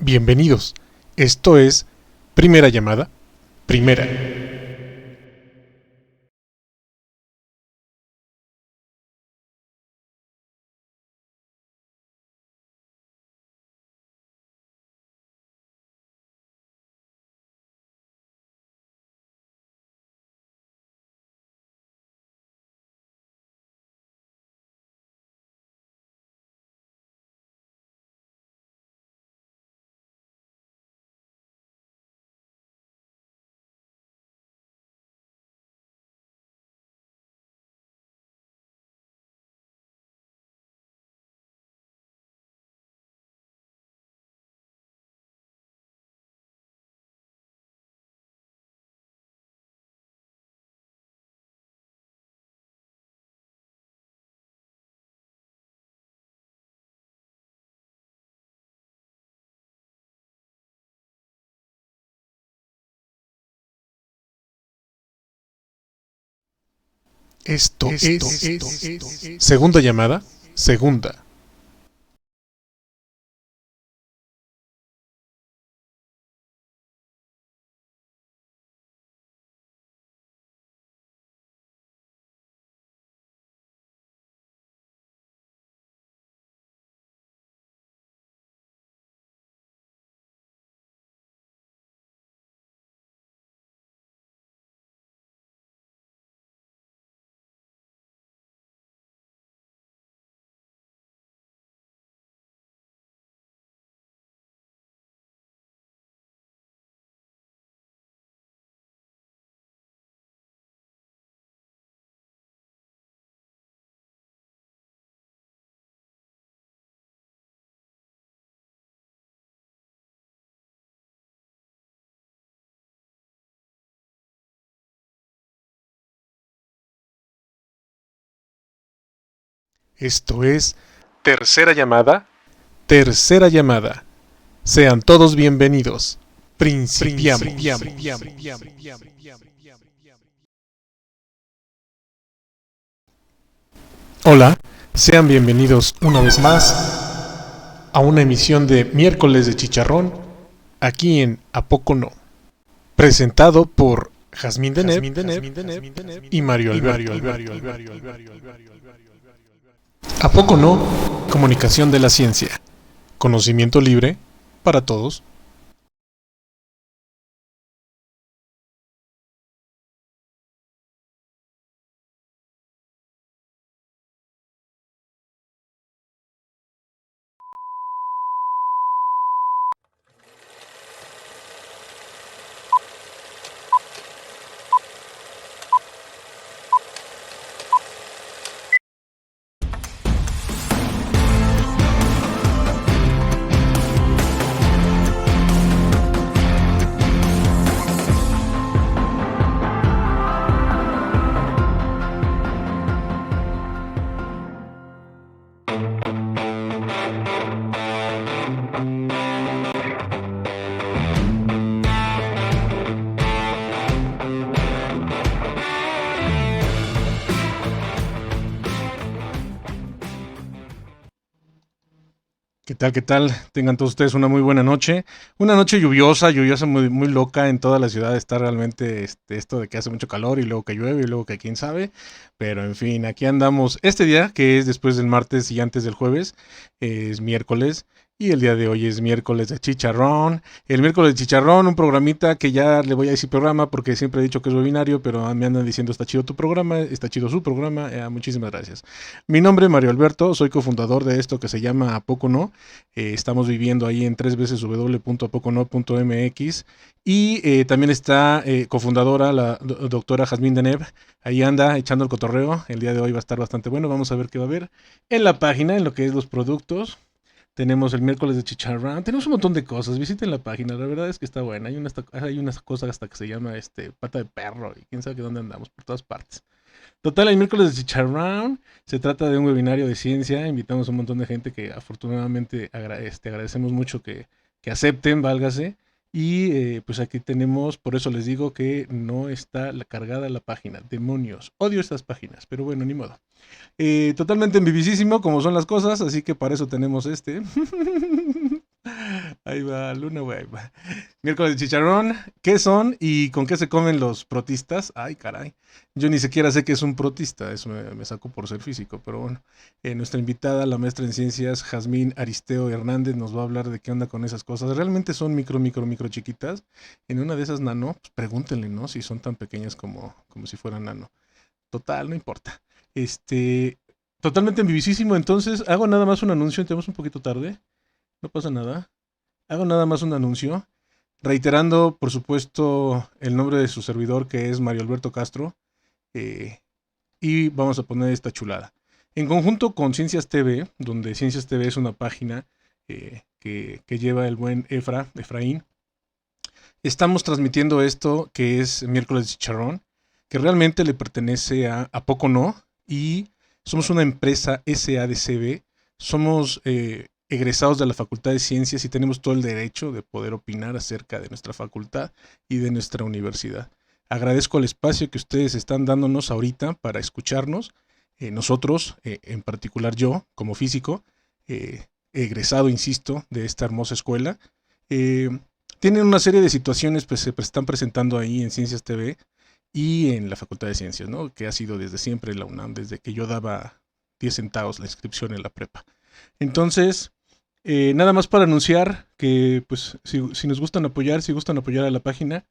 Bienvenidos. Esto es Primera Llamada, Primera. Esto es Segunda Llamada, Segunda. Esto es Tercera Llamada, Tercera Llamada. Sean todos bienvenidos. Principiamos. Hola, sean bienvenidos una vez más a una emisión de Miércoles de Chicharrón, aquí en ¿A Poco No? Presentado por Jazmín Deneb y Mario Alberto. ¿A poco no? Comunicación de la ciencia. Conocimiento libre para todos. ¿Qué tal? ¿Qué tal? Tengan todos ustedes una muy buena noche. Una noche lluviosa, muy, muy loca en toda la ciudad. Está realmente esto de que hace mucho calor y luego que llueve y luego que quién sabe. Pero en fin, aquí andamos. Este día, que es después del martes y antes del jueves, es miércoles. Y el día de hoy es miércoles de chicharrón. El miércoles de chicharrón, un programita que ya le voy a decir programa porque siempre he dicho que es webinario, pero me andan diciendo está chido tu programa, está chido su programa. Muchísimas gracias. Mi nombre es Mario Alberto, soy cofundador de esto que se llama ¿A Poco No? Estamos viviendo ahí en www.apocono.mx y también está cofundadora la doctora Jazmín Deneb. Ahí anda echando el cotorreo. El día de hoy va a estar bastante bueno. Vamos a ver qué va a haber en la página, en lo que es los productos. Tenemos el miércoles de chicharrón. Tenemos un montón de cosas. Visiten la página. La verdad es que está buena. Hay unas cosas hasta que se llama pata de perro. Y quién sabe que dónde andamos. Por todas partes. Total, el miércoles de Chicharrón se trata de un webinario de ciencia. Invitamos a un montón de gente que afortunadamente agradecemos mucho que acepten, válgase. Y pues aquí tenemos, por eso les digo que no está cargada la página. Demonios, odio estas páginas, pero bueno, ni modo. Totalmente en vivísimo, como son las cosas, así que para eso tenemos Ahí va, Luna, güey, ahí va. Miércoles de chicharrón, ¿qué son y con qué se comen los protistas? Ay, caray. Yo ni siquiera sé qué es un protista, eso me saco por ser físico, pero bueno. Nuestra invitada, la maestra en ciencias, Jazmín Aristeo Hernández, nos va a hablar de qué onda con esas cosas. ¿Realmente son micro chiquitas? En una de esas nano, pues pregúntenle, ¿no? Si son tan pequeñas como si fueran nano. Total, no importa. Este, totalmente ambiguísimo, entonces hago nada más un anuncio, entramos un poquito tarde, no pasa nada. Hago nada más un anuncio, reiterando, por supuesto, el nombre de su servidor, que es Mario Alberto Castro, eh, y vamos a poner esta chulada. En conjunto con Ciencias TV, donde Ciencias TV es una página que lleva el buen Efraín, estamos transmitiendo esto que es Miércoles de Chicharrón, que realmente le pertenece a Poco No, y somos una empresa SADCB, somos egresados de la Facultad de Ciencias y tenemos todo el derecho de poder opinar acerca de nuestra facultad y de nuestra universidad. Agradezco el espacio que ustedes están dándonos ahorita para escucharnos. Nosotros, en particular yo, como físico, egresado, insisto, de esta hermosa escuela, eh, tienen una serie de situaciones pues se están presentando ahí en Ciencias TV y en la Facultad de Ciencias, ¿no? Que ha sido desde siempre la UNAM, desde que yo daba 10 centavos la inscripción en la prepa. Entonces, nada más para anunciar que pues si nos gustan apoyar, si gustan apoyar a la página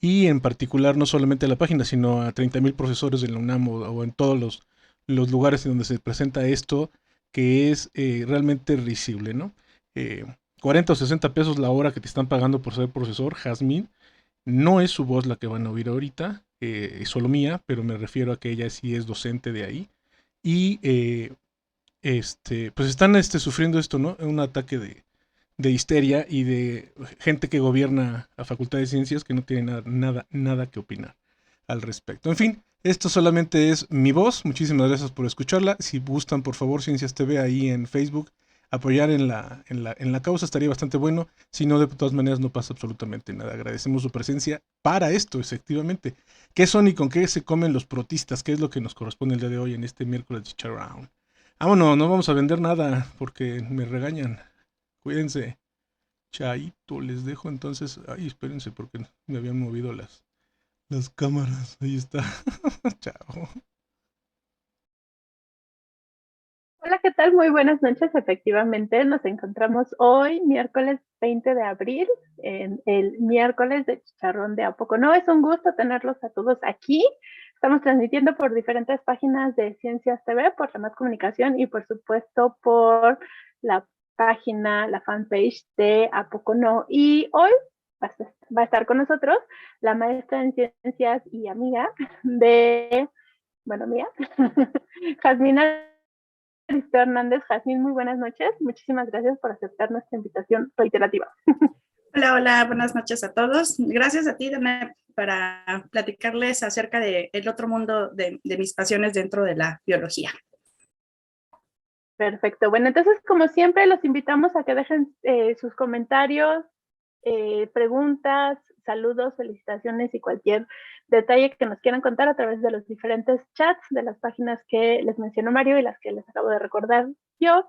y en particular no solamente a la página, sino a 30,000 profesores de la UNAM o en todos los lugares en donde se presenta esto, que es realmente risible, ¿no? Eh, 40 o 60 pesos la hora que te están pagando por ser profesor, Jazmín. No es su voz la que van a oír ahorita, es solo mía, pero me refiero a que ella sí es docente de ahí. Y pues están sufriendo esto, ¿no? Un ataque de histeria y de gente que gobierna la Facultad de Ciencias que no tiene nada que opinar al respecto. En fin, esto solamente es mi voz. Muchísimas gracias por escucharla. Si gustan, por favor, Ciencias TV ahí en Facebook, apoyar en la causa estaría bastante bueno. Si no, de todas maneras no pasa absolutamente nada. Agradecemos su presencia para esto, efectivamente. ¿Qué son y con qué se comen los protistas? ¿Qué es lo que nos corresponde el día de hoy en este miércoles de Chicharrón? Vámonos, no vamos a vender nada porque me regañan. Cuídense. Chaito, les dejo entonces. Ay, espérense porque me habían movido las cámaras. Ahí está. Chao. Hola, ¿qué tal? Muy buenas noches. Efectivamente, nos encontramos hoy, miércoles 20 de abril, en el miércoles de Chicharrón de A Poco No. Es un gusto tenerlos a todos aquí. Estamos transmitiendo por diferentes páginas de Ciencias TV, por la Más Comunicación y, por supuesto, por la página, la fanpage de A Poco No. Y hoy va a estar con nosotros la maestra en Ciencias y amiga de, bueno, mía, Jasmina Aristeo Hernández. Jazmín, muy buenas noches. Muchísimas gracias por aceptar nuestra invitación reiterativa. Hola, hola, buenas noches a todos. Gracias a ti, Dana, para platicarles acerca del otro mundo de mis pasiones dentro de la biología. Perfecto. Bueno, entonces, como siempre, los invitamos a que dejen sus comentarios, preguntas, saludos, felicitaciones y cualquier detalle que nos quieran contar a través de los diferentes chats de las páginas que les mencionó Mario y las que les acabo de recordar yo,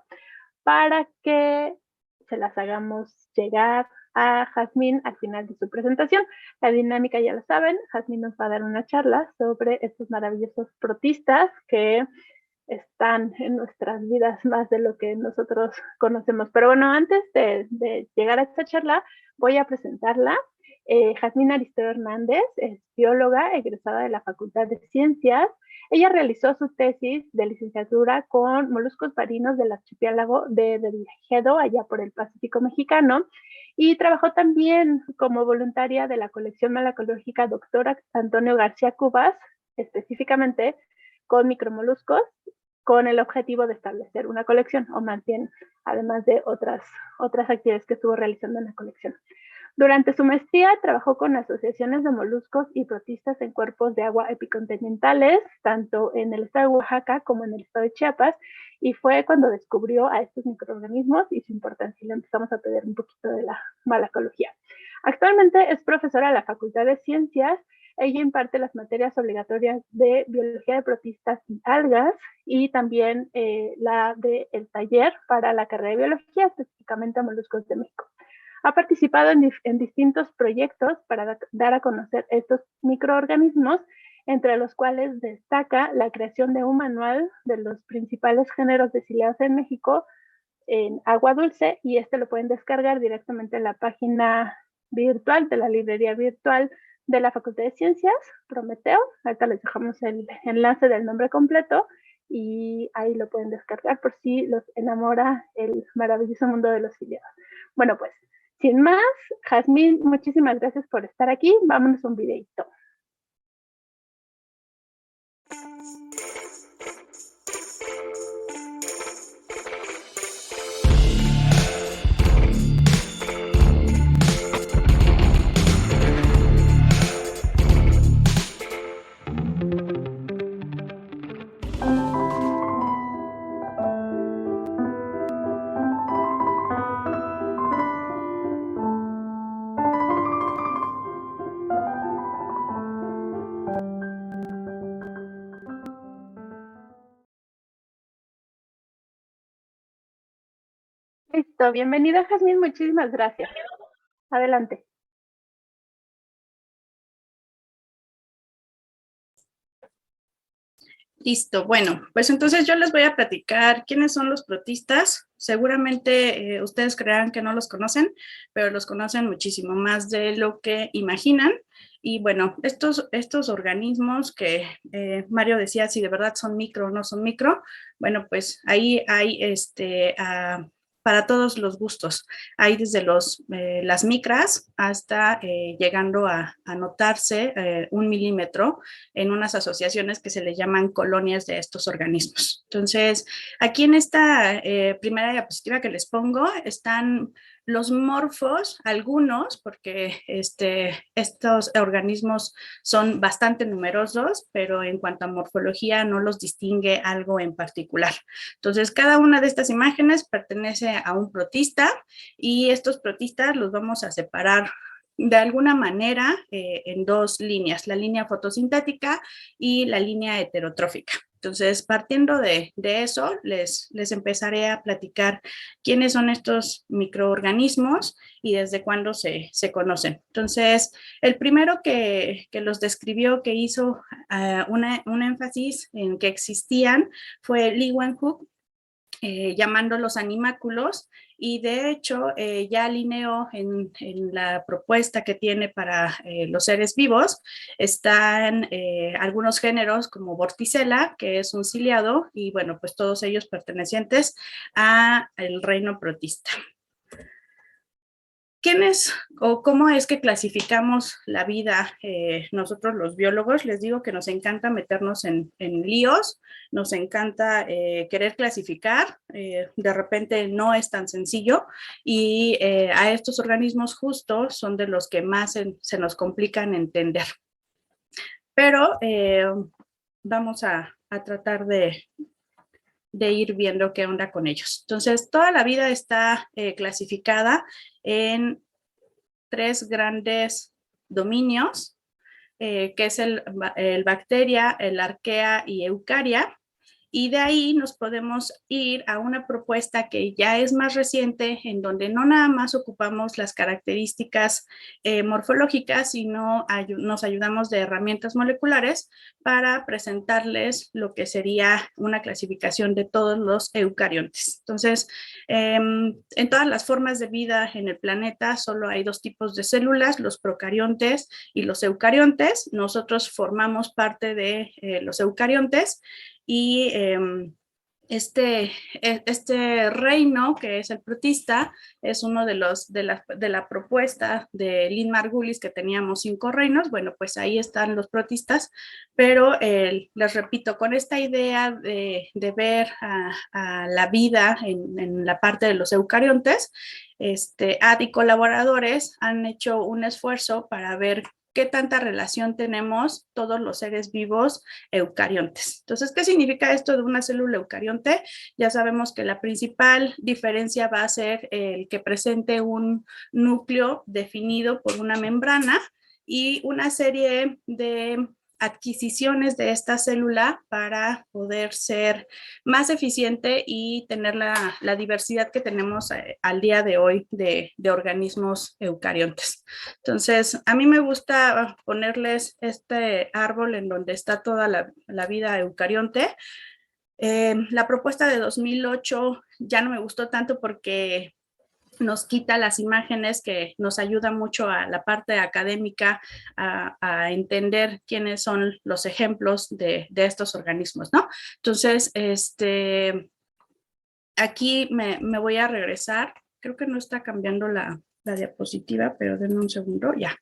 para que se las hagamos llegar a Jazmín al final de su presentación. La dinámica ya la saben, Jazmín nos va a dar una charla sobre estos maravillosos protistas que están en nuestras vidas más de lo que nosotros conocemos. Pero bueno, antes de llegar a esta charla, voy a presentarla. Jazmín Aristeo Hernández es bióloga egresada de la Facultad de Ciencias. Ella realizó su tesis de licenciatura con moluscos marinos del archipiélago de Viajedo, allá por el Pacífico mexicano, y trabajó también como voluntaria de la colección malacológica Doctor Antonio García Cubas, específicamente con micromoluscos, con el objetivo de establecer una colección, o más bien, además de otras actividades que estuvo realizando en la colección. Durante su maestría trabajó con asociaciones de moluscos y protistas en cuerpos de agua epicontinentales, tanto en el estado de Oaxaca como en el estado de Chiapas, y fue cuando descubrió a estos microorganismos y su importancia. Y le empezamos a pedir un poquito de la malacología. Actualmente es profesora de la Facultad de Ciencias. Ella imparte las materias obligatorias de biología de protistas y algas y también la del taller para la carrera de biología, específicamente a moluscos de México. ha participado en distintos proyectos para dar a conocer estos microorganismos, entre los cuales destaca la creación de un manual de los principales géneros de ciliados en México en agua dulce, y este lo pueden descargar directamente en la página virtual de la librería virtual de la Facultad de Ciencias, Prometeo. Ahorita les dejamos el enlace del nombre completo y ahí lo pueden descargar por si los enamora el maravilloso mundo de los ciliados. Bueno, pues, sin más, Jazmín, muchísimas gracias por estar aquí. Vámonos a un videito. Listo, bienvenida Jazmín, muchísimas gracias. Adelante. Listo, bueno, pues entonces yo les voy a platicar quiénes son los protistas. Seguramente ustedes creerán que no los conocen, pero los conocen muchísimo más de lo que imaginan. Y bueno, estos organismos que Mario decía si de verdad son micro o no son micro, bueno, pues ahí hay para todos los gustos. Hay desde las micras hasta llegando a notarse 1 milímetro en unas asociaciones que se le llaman colonias de estos organismos. Entonces, aquí en esta primera diapositiva que les pongo están los morfos, algunos, porque estos organismos son bastante numerosos, pero en cuanto a morfología no los distingue algo en particular. Entonces, cada una de estas imágenes pertenece a un protista y estos protistas los vamos a separar de alguna manera en dos líneas, la línea fotosintética y la línea heterotrófica. Entonces, partiendo de eso, les empezaré a platicar quiénes son estos microorganismos y desde cuándo se conocen. Entonces, el primero que los describió, que hizo un énfasis en que existían, fue Leeuwenhoek, llamándolos animáculos, y de hecho ya alineó en la propuesta que tiene para los seres vivos. Están algunos géneros como Vorticella, que es un ciliado, y bueno, pues todos ellos pertenecientes al reino protista. ¿Quiénes o cómo es que clasificamos la vida nosotros los biólogos? Les digo que nos encanta meternos en líos, nos encanta querer clasificar, de repente no es tan sencillo, y a estos organismos justo son de los que más se nos complican entender. Pero vamos a tratar de ir viendo qué onda con ellos. Entonces, toda la vida está clasificada en 3 grandes dominios, que es el bacteria, el arquea y eucaria. Y de ahí nos podemos ir a una propuesta que ya es más reciente, en donde no nada más ocupamos las características morfológicas, sino nos ayudamos de herramientas moleculares para presentarles lo que sería una clasificación de todos los eucariontes. Entonces, en todas las formas de vida en el planeta solo hay 2 tipos de células, los procariontes y los eucariontes. Nosotros formamos parte de los eucariontes, y este reino, que es el protista, es uno de la propuesta de Lynn Margulis, que teníamos 5 reinos. Bueno, pues ahí están los protistas, pero les repito, con esta idea de ver a la vida en la parte de los eucariontes, Ad y colaboradores han hecho un esfuerzo para ver qué tanta relación tenemos todos los seres vivos eucariontes. Entonces, ¿qué significa esto de una célula eucarionte? Ya sabemos que la principal diferencia va a ser el que presente un núcleo definido por una membrana y una serie de adquisiciones de esta célula para poder ser más eficiente y tener la diversidad que tenemos al día de hoy de organismos eucariontes. Entonces, a mí me gusta ponerles este árbol en donde está toda la vida eucarionte. La propuesta de 2008 ya no me gustó tanto porque nos quita las imágenes, que nos ayuda mucho a la parte académica a entender quiénes son los ejemplos de estos organismos, ¿no? Entonces, aquí me voy a regresar. Creo que no está cambiando la diapositiva, pero denme un segundo, ya.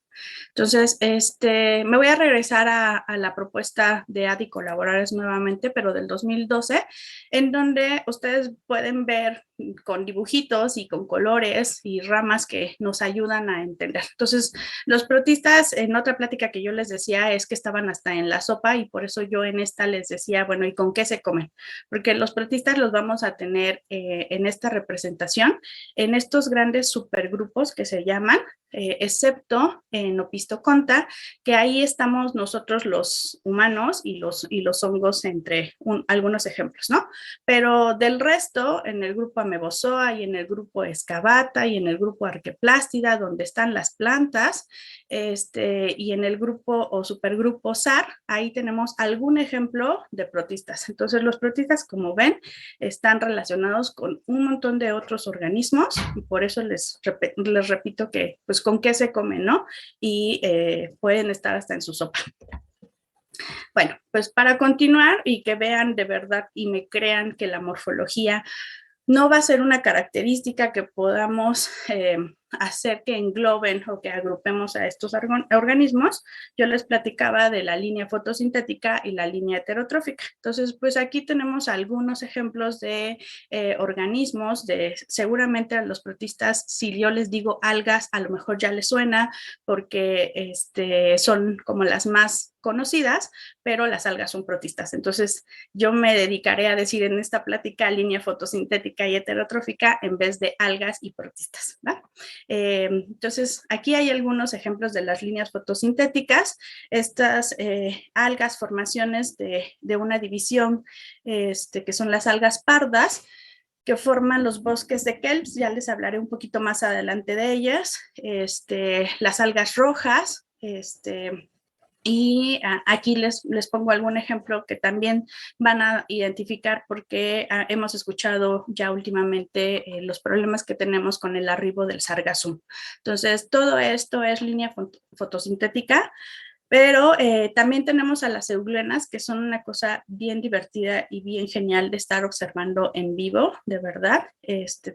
Entonces, me voy a regresar a la propuesta de ADI Colaboradores nuevamente, pero del 2012, en donde ustedes pueden ver con dibujitos y con colores y ramas que nos ayudan a entender. Entonces, los protistas, en otra plática que yo les decía, es que estaban hasta en la sopa, y por eso yo en esta les decía, bueno, ¿y con qué se comen? Porque los protistas los vamos a tener en esta representación, en estos grandes supergrupos que se llaman, excepto en Opisthocomta, que ahí estamos nosotros los humanos y los hongos entre algunos ejemplos, ¿no? Pero del resto, en el grupo Amebozoa y en el grupo Excavata y en el grupo Arqueplástida, donde están las plantas, y en el grupo o supergrupo SAR, ahí tenemos algún ejemplo de protistas. Entonces, los protistas, como ven, están relacionados con un montón de otros organismos, y por eso les repito que, pues, con qué se comen, ¿no? Y pueden estar hasta en su sopa. Bueno, pues para continuar y que vean de verdad y me crean que la morfología no va a ser una característica que podamos hacer que engloben o que agrupemos a estos organismos. Yo les platicaba de la línea fotosintética y la línea heterotrófica. Entonces, pues aquí tenemos algunos ejemplos de organismos, seguramente a los protistas, si yo les digo algas, a lo mejor ya les suena, porque son como las más conocidas, pero las algas son protistas. Entonces, yo me dedicaré a decir en esta plática línea fotosintética y heterotrófica en vez de algas y protistas, ¿va? Entonces, aquí hay algunos ejemplos de las líneas fotosintéticas. Estas algas, formaciones de una división, que son las algas pardas, que forman los bosques de kelps. Ya les hablaré un poquito más adelante de ellas. Las algas rojas, y aquí les pongo algún ejemplo que también van a identificar, porque hemos escuchado ya últimamente los problemas que tenemos con el arribo del sargassum. Entonces, todo esto es línea fotosintética. Pero también tenemos a las euglenas, que son una cosa bien divertida y bien genial de estar observando en vivo, de verdad.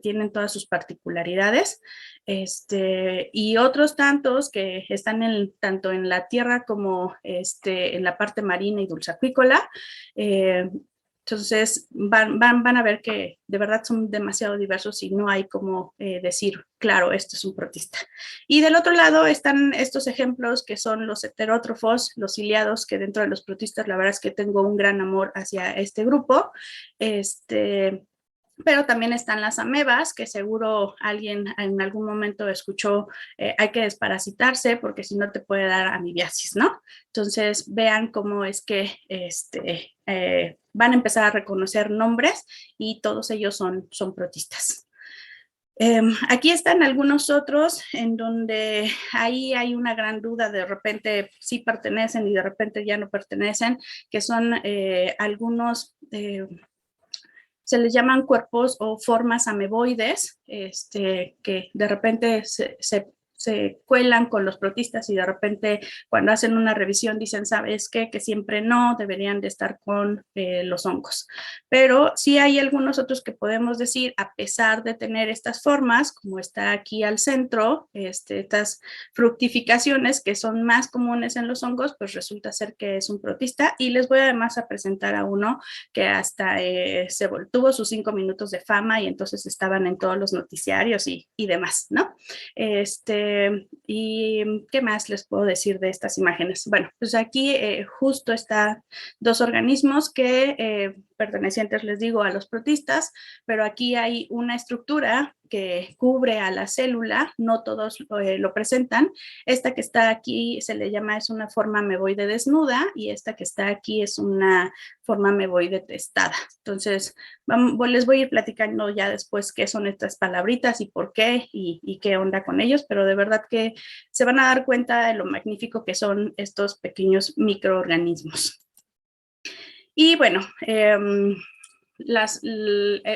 Tienen todas sus particularidades. Y otros tantos que están tanto en la tierra como en la parte marina y dulceacuícola. Entonces van a ver que de verdad son demasiado diversos y no hay como decir, claro, esto es un protista. Y del otro lado están estos ejemplos que son los heterótrofos, los ciliados, que dentro de los protistas la verdad es que tengo un gran amor hacia este grupo. Pero también están las amebas, que seguro alguien en algún momento escuchó, hay que desparasitarse porque si no te puede dar amibiasis, ¿no? Entonces vean cómo es que van a empezar a reconocer nombres y todos ellos son protistas. Aquí están algunos otros en donde ahí hay una gran duda, de repente sí pertenecen y de repente ya no pertenecen, que son algunos... se les llaman cuerpos o formas ameboides, que de repente se cuelan con los protistas y de repente cuando hacen una revisión dicen, ¿sabes qué? Que siempre no, deberían de estar con los hongos. Pero sí hay algunos otros que podemos decir, a pesar de tener estas formas, como está aquí al centro, estas fructificaciones que son más comunes en los hongos, pues resulta ser que es un protista. Y les voy además a presentar a uno que hasta tuvo sus 5 minutos de fama y entonces estaban en todos los noticiarios y demás, ¿no? ¿Y qué más les puedo decir de estas imágenes? Bueno, pues aquí justo están dos organismos que pertenecientes, les digo, a los protistas, pero aquí hay una estructura que cubre a la célula, no todos lo presentan. Esta que está aquí se le llama, es una forma ameboide desnuda, y esta que está aquí es una forma ameboide testada. Entonces, les voy a ir platicando ya después qué son estas palabritas y por qué y qué onda con ellos, pero de verdad que se van a dar cuenta de lo magnífico que son estos pequeños microorganismos. Y bueno,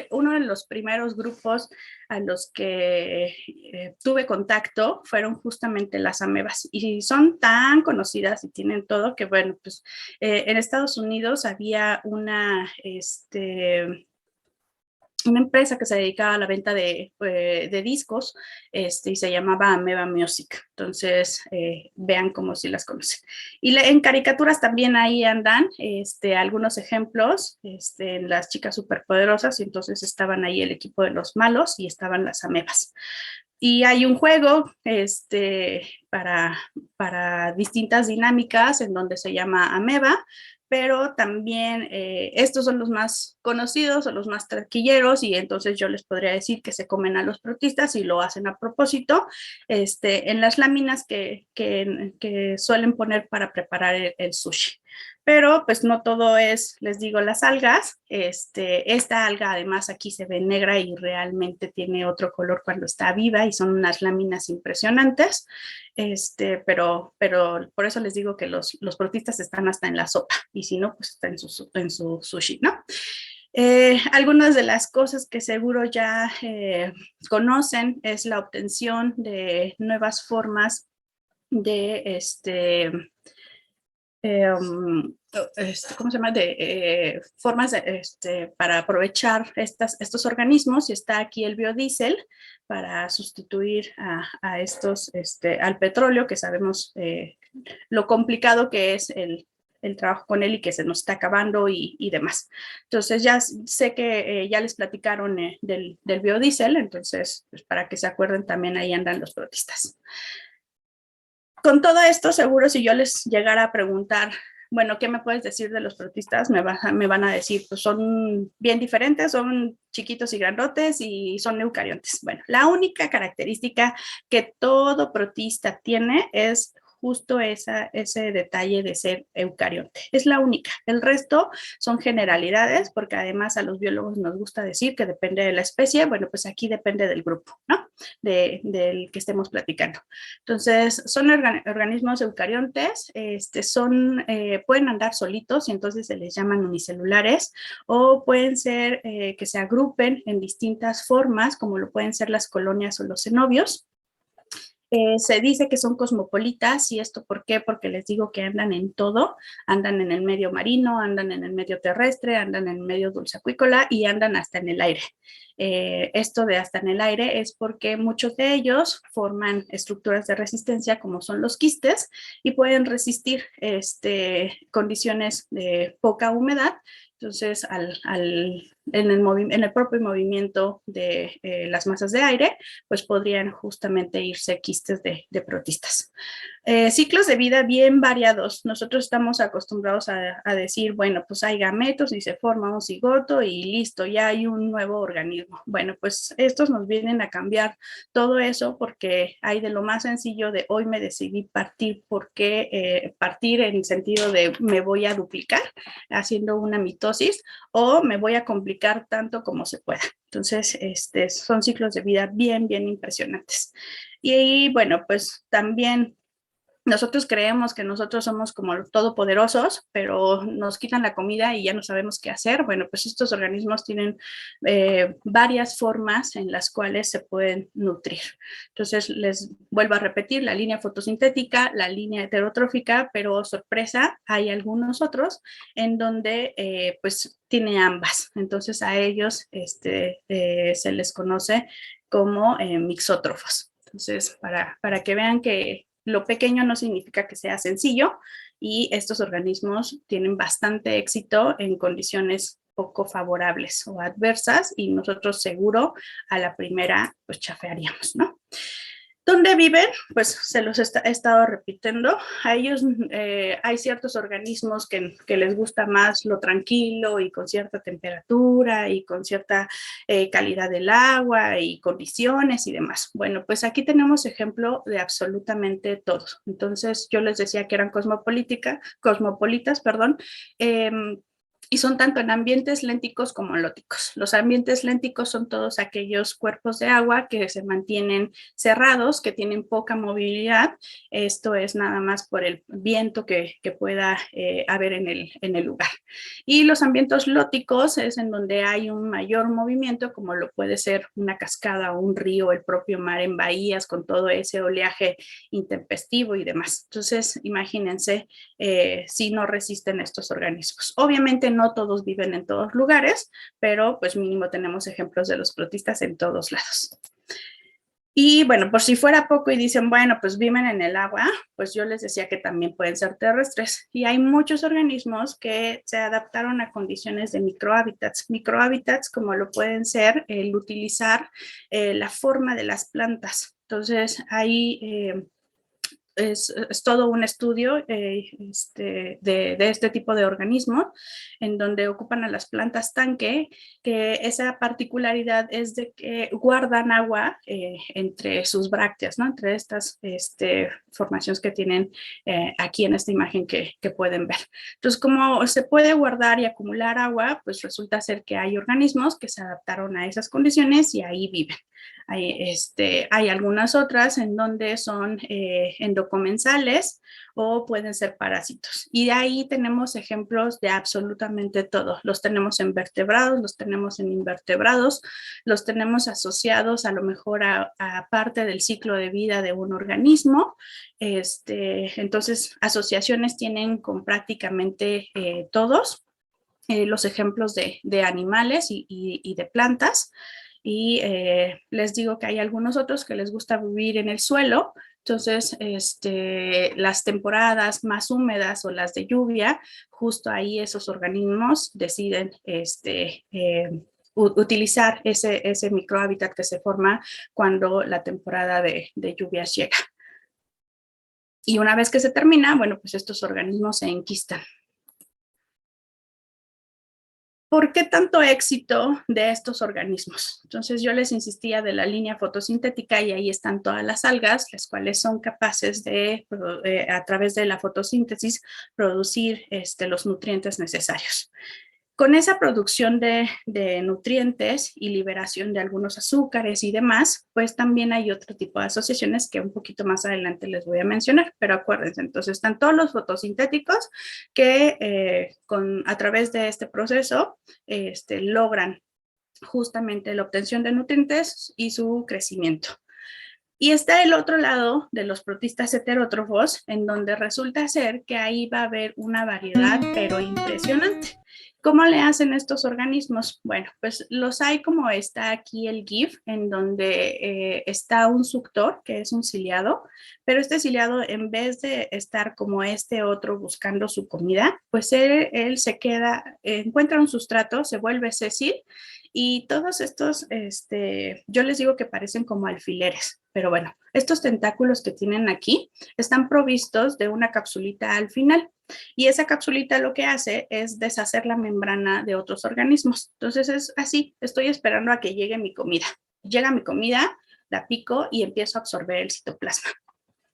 uno de los primeros grupos a los que tuve contacto fueron justamente las amebas, y son tan conocidas y tienen todo que, bueno, pues en Estados Unidos había una empresa que se dedicaba a la venta de discos, y se llamaba Ameba Music. Entonces, vean como si las conocen. Y en caricaturas también ahí andan algunos ejemplos, en las chicas superpoderosas, y entonces estaban ahí el equipo de los malos y estaban las amebas. Y hay un juego para distintas dinámicas en donde se llama Ameba, pero también estos son los más conocidos o los más taquilleros, y entonces yo les podría decir que se comen a los protistas y lo hacen a propósito en las láminas que suelen poner para preparar el sushi. Pero pues no todo es, les digo, las algas. Esta alga además aquí se ve negra y realmente tiene otro color cuando está viva, y son unas láminas impresionantes. Pero por eso les digo que los protistas están hasta en la sopa, y si no, pues está en su sushi, ¿no? Algunas de las cosas que seguro ya conocen es la obtención de nuevas formas de ¿cómo se llama? Formas para aprovechar estos organismos, y está aquí el biodiesel para sustituir al petróleo, que sabemos lo complicado que es el trabajo con él y que se nos está acabando y demás. Entonces ya sé que ya les platicaron del biodiesel, entonces pues para que se acuerden también ahí andan los protistas. Con todo esto, seguro si yo les llegara a preguntar, bueno, ¿qué me puedes decir de los protistas? Me van a decir, pues son bien diferentes, son chiquitos y grandotes y son eucariontes. Bueno, la única característica que todo protista tiene es justo ese detalle de ser eucarionte. Es la única. El resto son generalidades, porque además a los biólogos nos gusta decir que depende de la especie. Bueno, pues aquí depende del grupo, ¿no? Del que estemos platicando. Entonces, son organismos eucariontes, pueden andar solitos y entonces se les llaman unicelulares, o pueden ser que se agrupen en distintas formas, como lo pueden ser las colonias o los cenobios. Se dice que son cosmopolitas, y esto ¿por qué? Porque les digo que andan en todo, andan en el medio marino, andan en el medio terrestre, andan en el medio dulceacuícola y andan hasta en el aire. Esto de hasta en el aire es porque muchos de ellos forman estructuras de resistencia, como son los quistes, y pueden resistir condiciones de poca humedad. Entonces, en el propio movimiento de las masas de aire, pues podrían justamente irse quistes de protistas. Ciclos de vida bien variados. Nosotros estamos acostumbrados a decir, bueno, pues hay gametos y se forma un cigoto y listo, ya hay un nuevo organismo. Bueno, pues estos nos vienen a cambiar todo eso, porque hay de lo más sencillo de hoy me decidí partir, porque partir en el sentido de me voy a duplicar haciendo una mitosis, o me voy a complicar tanto como se pueda. Entonces, son ciclos de vida bien, bien impresionantes. Y bueno, pues también nosotros creemos que nosotros somos como todopoderosos, pero nos quitan la comida y ya no sabemos qué hacer. Bueno, pues estos organismos tienen varias formas en las cuales se pueden nutrir. Entonces, les vuelvo a repetir, la línea fotosintética, la línea heterotrófica, pero sorpresa, hay algunos otros en donde pues tiene ambas. Entonces, a ellos se les conoce como mixótrofos. Entonces, para que vean que lo pequeño no significa que sea sencillo, y estos organismos tienen bastante éxito en condiciones poco favorables o adversas, y nosotros seguro a la primera pues chafearíamos, ¿no? ¿Dónde viven? Pues se los he estado repitiendo. A ellos hay ciertos organismos que les gusta más lo tranquilo y con cierta temperatura y con cierta calidad del agua y condiciones y demás. Bueno, pues aquí tenemos ejemplo de absolutamente todos. Entonces yo les decía que eran cosmopolitas, perdón. Y son tanto en ambientes lénticos como lóticos. Los ambientes lénticos son todos aquellos cuerpos de agua que se mantienen cerrados, que tienen poca movilidad. Esto es nada más por el viento que pueda haber en el lugar. Y los ambientes lóticos es en donde hay un mayor movimiento, como lo puede ser una cascada o un río, el propio mar en bahías, con todo ese oleaje intempestivo y demás. Entonces, imagínense si no resisten estos organismos. Obviamente no todos viven en todos lugares, pero pues mínimo tenemos ejemplos de los protistas en todos lados. Y bueno, por si fuera poco y dicen, bueno, pues viven en el agua, pues yo les decía que también pueden ser terrestres. Y hay muchos organismos que se adaptaron a condiciones de microhábitats. Microhábitats como lo pueden ser el utilizar la forma de las plantas. Entonces, hay es todo un estudio de este tipo de organismos en donde ocupan a las plantas tanque, que esa particularidad es de que guardan agua entre sus brácteas, ¿no? Entre estas formaciones que tienen aquí en esta imagen que pueden ver. Entonces, como se puede guardar y acumular agua, pues resulta ser que hay organismos que se adaptaron a esas condiciones y ahí viven. Hay algunas otras en donde son endocomensales o pueden ser parásitos. Y de ahí tenemos ejemplos de absolutamente todo. Los tenemos en vertebrados, los tenemos en invertebrados, los tenemos asociados a lo mejor a parte del ciclo de vida de un organismo. Entonces, asociaciones tienen con prácticamente todos. Los ejemplos de animales y de plantas. Y les digo que hay algunos otros que les gusta vivir en el suelo. Entonces, las temporadas más húmedas o las de lluvia, justo ahí esos organismos deciden utilizar ese microhábitat que se forma cuando la temporada de lluvias llega. Y una vez que se termina, bueno, pues estos organismos se enquistan. ¿Por qué tanto éxito de estos organismos? Entonces yo les insistía de la línea fotosintética y ahí están todas las algas, las cuales son capaces de, a través de la fotosíntesis, producir los nutrientes necesarios. Con esa producción de nutrientes y liberación de algunos azúcares y demás, pues también hay otro tipo de asociaciones que un poquito más adelante les voy a mencionar, pero acuérdense, entonces están todos los fotosintéticos que a través de este proceso logran justamente la obtención de nutrientes y su crecimiento. Y está el otro lado de los protistas heterótrofos, en donde resulta ser que ahí va a haber una variedad, pero impresionante. ¿Cómo le hacen estos organismos? Bueno, pues los hay como está aquí el GIF, en donde está un suctor, que es un ciliado, pero este ciliado, en vez de estar como este otro buscando su comida, pues él se queda, encuentra un sustrato, se vuelve sésil, y todos estos, yo les digo que parecen como alfileres, pero bueno, estos tentáculos que tienen aquí están provistos de una capsulita al final. Y esa capsulita lo que hace es deshacer la membrana de otros organismos. Entonces es así, estoy esperando a que llegue mi comida. Llega mi comida, la pico y empiezo a absorber el citoplasma.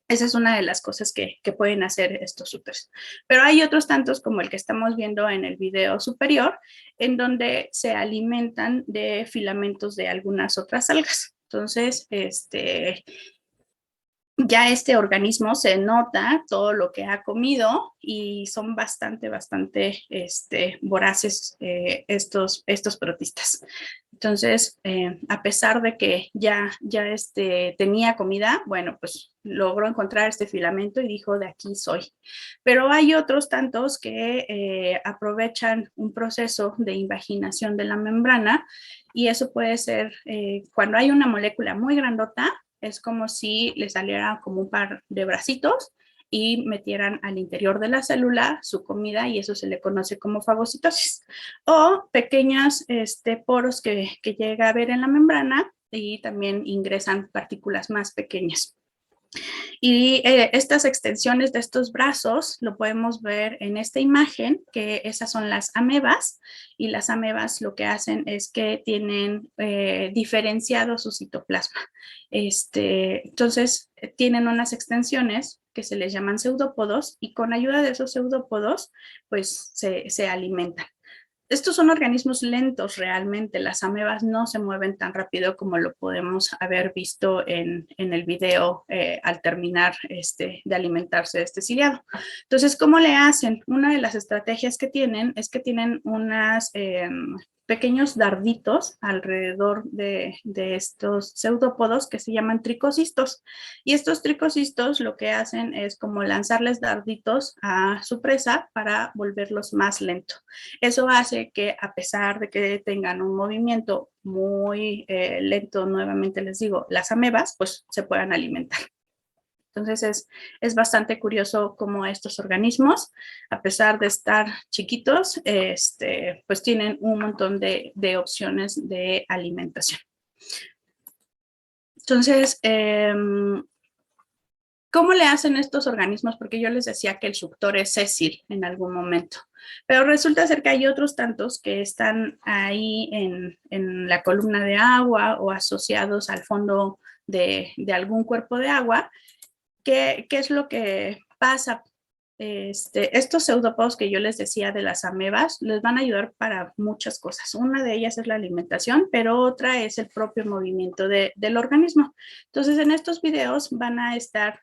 Esa es una de las cosas que pueden hacer estos úteros. Pero hay otros tantos como el que estamos viendo en el video superior, en donde se alimentan de filamentos de algunas otras algas. Entonces, ya este organismo se nota todo lo que ha comido y son bastante voraces estos protistas. Entonces, a pesar de que ya tenía comida, bueno, pues logró encontrar este filamento y dijo, de aquí soy. Pero hay otros tantos que aprovechan un proceso de invaginación de la membrana y eso puede ser cuando hay una molécula muy grandota, es como si le saliera como un par de bracitos y metieran al interior de la célula su comida y eso se le conoce como fagocitosis. O pequeños poros que llega a haber en la membrana y también ingresan partículas más pequeñas. Y estas extensiones de estos brazos lo podemos ver en esta imagen, que esas son las amebas, y las amebas lo que hacen es que tienen diferenciado su citoplasma. Entonces, tienen unas extensiones que se les llaman pseudópodos, y con ayuda de esos pseudópodos, pues se alimentan. Estos son organismos lentos realmente, las amebas no se mueven tan rápido como lo podemos haber visto en el video al terminar de alimentarse de este ciliado. Entonces, ¿cómo le hacen? Una de las estrategias que tienen es que tienen unas pequeños darditos alrededor de estos pseudópodos que se llaman tricocistos. Y estos tricocistos lo que hacen es como lanzarles darditos a su presa para volverlos más lento. Eso hace que a pesar de que tengan un movimiento muy lento, nuevamente les digo, las amebas pues se puedan alimentar. Entonces es bastante curioso cómo estos organismos, a pesar de estar chiquitos, pues tienen un montón de opciones de alimentación. Entonces, ¿cómo le hacen estos organismos? Porque yo les decía que el suctor es sésil en algún momento, pero resulta ser que hay otros tantos que están ahí en la columna de agua o asociados al fondo de algún cuerpo de agua. ¿Qué es lo que pasa? Estos pseudópodos que yo les decía de las amebas les van a ayudar para muchas cosas. Una de ellas es la alimentación, pero otra es el propio movimiento del organismo. Entonces, en estos videos van a estar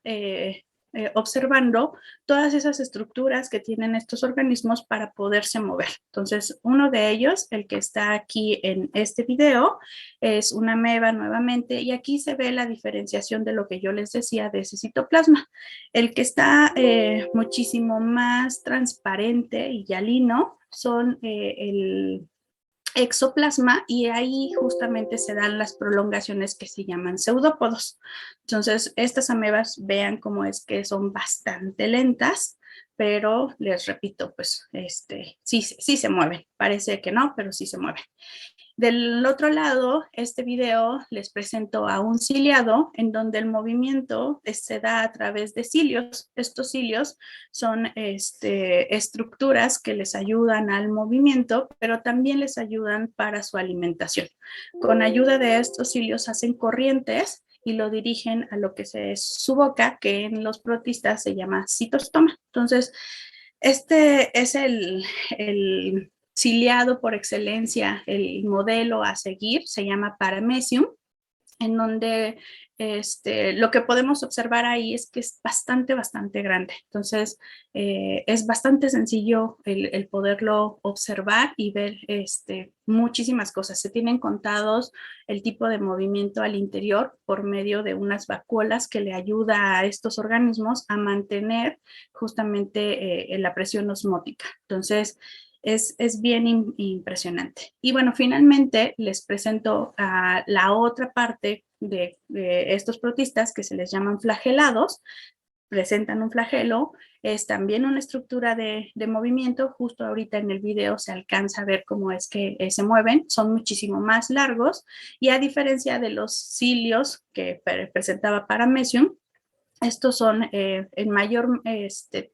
observando todas esas estructuras que tienen estos organismos para poderse mover. Entonces, uno de ellos, el que está aquí en este video, es una ameba nuevamente, y aquí se ve la diferenciación de lo que yo les decía de ese citoplasma. El que está muchísimo más transparente y hialino son el exoplasma, y ahí justamente se dan las prolongaciones que se llaman pseudópodos. Entonces, estas amebas, vean cómo es que son bastante lentas, pero les repito, pues sí se mueven. Parece que no, pero sí se mueven. Del otro lado, este video les presento a un ciliado en donde el movimiento se da a través de cilios. Estos cilios son estructuras que les ayudan al movimiento, pero también les ayudan para su alimentación. Con ayuda de estos cilios hacen corrientes y lo dirigen a lo que es su boca, que en los protistas se llama citostoma. Entonces, este es el ciliado por excelencia, el modelo a seguir, se llama Paramecium, en donde lo que podemos observar ahí es que es bastante grande. Entonces, es bastante sencillo el poderlo observar y ver muchísimas cosas. Se tienen contados el tipo de movimiento al interior por medio de unas vacuolas que le ayuda a estos organismos a mantener justamente la presión osmótica. Entonces, es bien impresionante. Y bueno, finalmente les presento a la otra parte de estos protistas que se les llaman flagelados. Presentan un flagelo, es también una estructura de movimiento. Justo ahorita en el video se alcanza a ver cómo es que se mueven, son muchísimo más largos, y a diferencia de los cilios que presentaba Paramecium, estos son en mayor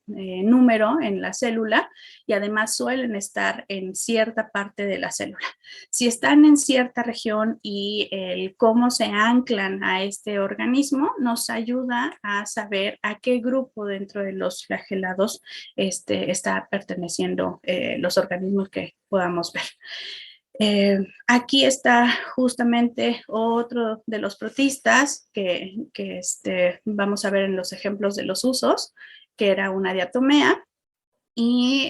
número en la célula, y además suelen estar en cierta parte de la célula. Si están en cierta región, y el cómo se anclan a este organismo nos ayuda a saber a qué grupo dentro de los flagelados está perteneciendo los organismos que podamos ver. Aquí está justamente otro de los protistas que vamos a ver en los ejemplos de los usos, que era una diatomea, y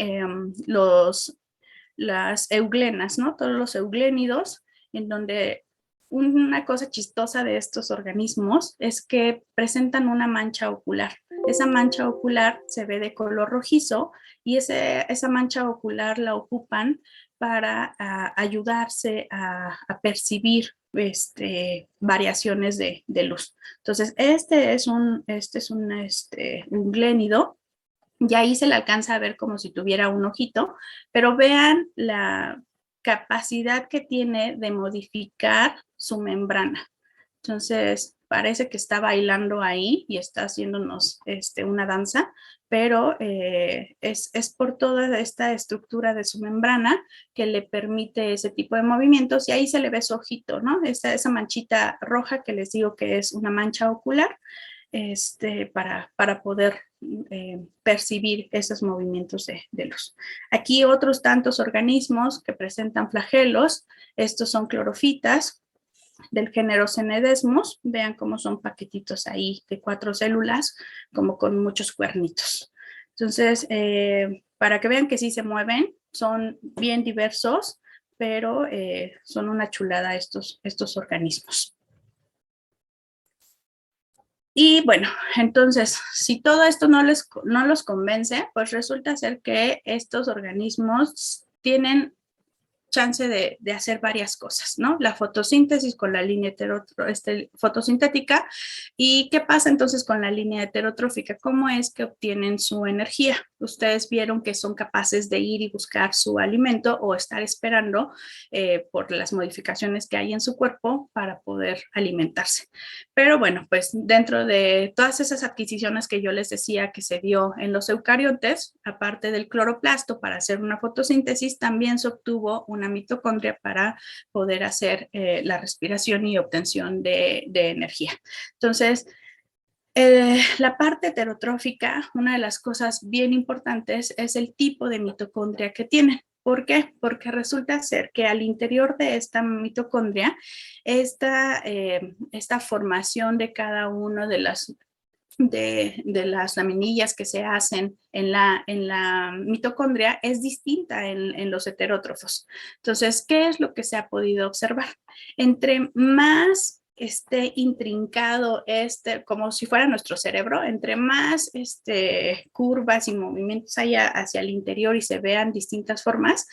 las euglenas, ¿no? Todos los euglénidos, en donde una cosa chistosa de estos organismos es que presentan una mancha ocular. Esa mancha ocular se ve de color rojizo, y esa mancha ocular la ocupan para ayudarse a percibir variaciones de luz. Entonces, este es un euglénido, y ahí se le alcanza a ver como si tuviera un ojito, pero vean la capacidad que tiene de modificar su membrana. Entonces, parece que está bailando ahí y está haciéndonos una danza, pero es por toda esta estructura de su membrana que le permite ese tipo de movimientos, y ahí se le ve su ojito, ¿no? Esa manchita roja que les digo que es una mancha ocular, para poder percibir esos movimientos de luz. Aquí otros tantos organismos que presentan flagelos, estos son clorofitas del género Cenedesmus, vean cómo son paquetitos ahí de 4 células, como con muchos cuernitos. Entonces, para que vean que sí se mueven, son bien diversos, pero son una chulada estos organismos. Y bueno, entonces, si todo esto no los convence, pues resulta ser que estos organismos tienen chance de hacer varias cosas, ¿no? La fotosíntesis con la línea fotosintética. ¿Y qué pasa entonces con la línea heterotrófica? ¿Cómo es que obtienen su energía? Ustedes vieron que son capaces de ir y buscar su alimento o estar esperando por las modificaciones que hay en su cuerpo para poder alimentarse. Pero bueno, pues dentro de todas esas adquisiciones que yo les decía que se dio en los eucariotes, aparte del cloroplasto para hacer una fotosíntesis, también se obtuvo una mitocondria para poder hacer la respiración y obtención de energía. Entonces, la parte heterotrófica, una de las cosas bien importantes es el tipo de mitocondria que tienen. ¿Por qué? Porque resulta ser que al interior de esta mitocondria, esta formación de cada uno de las laminillas que se hacen en la mitocondria es distinta en los heterótrofos. Entonces, ¿qué es lo que se ha podido observar? Entre más esté intrincado como si fuera nuestro cerebro, entre más curvas y movimientos haya hacia el interior y se vean distintas formas,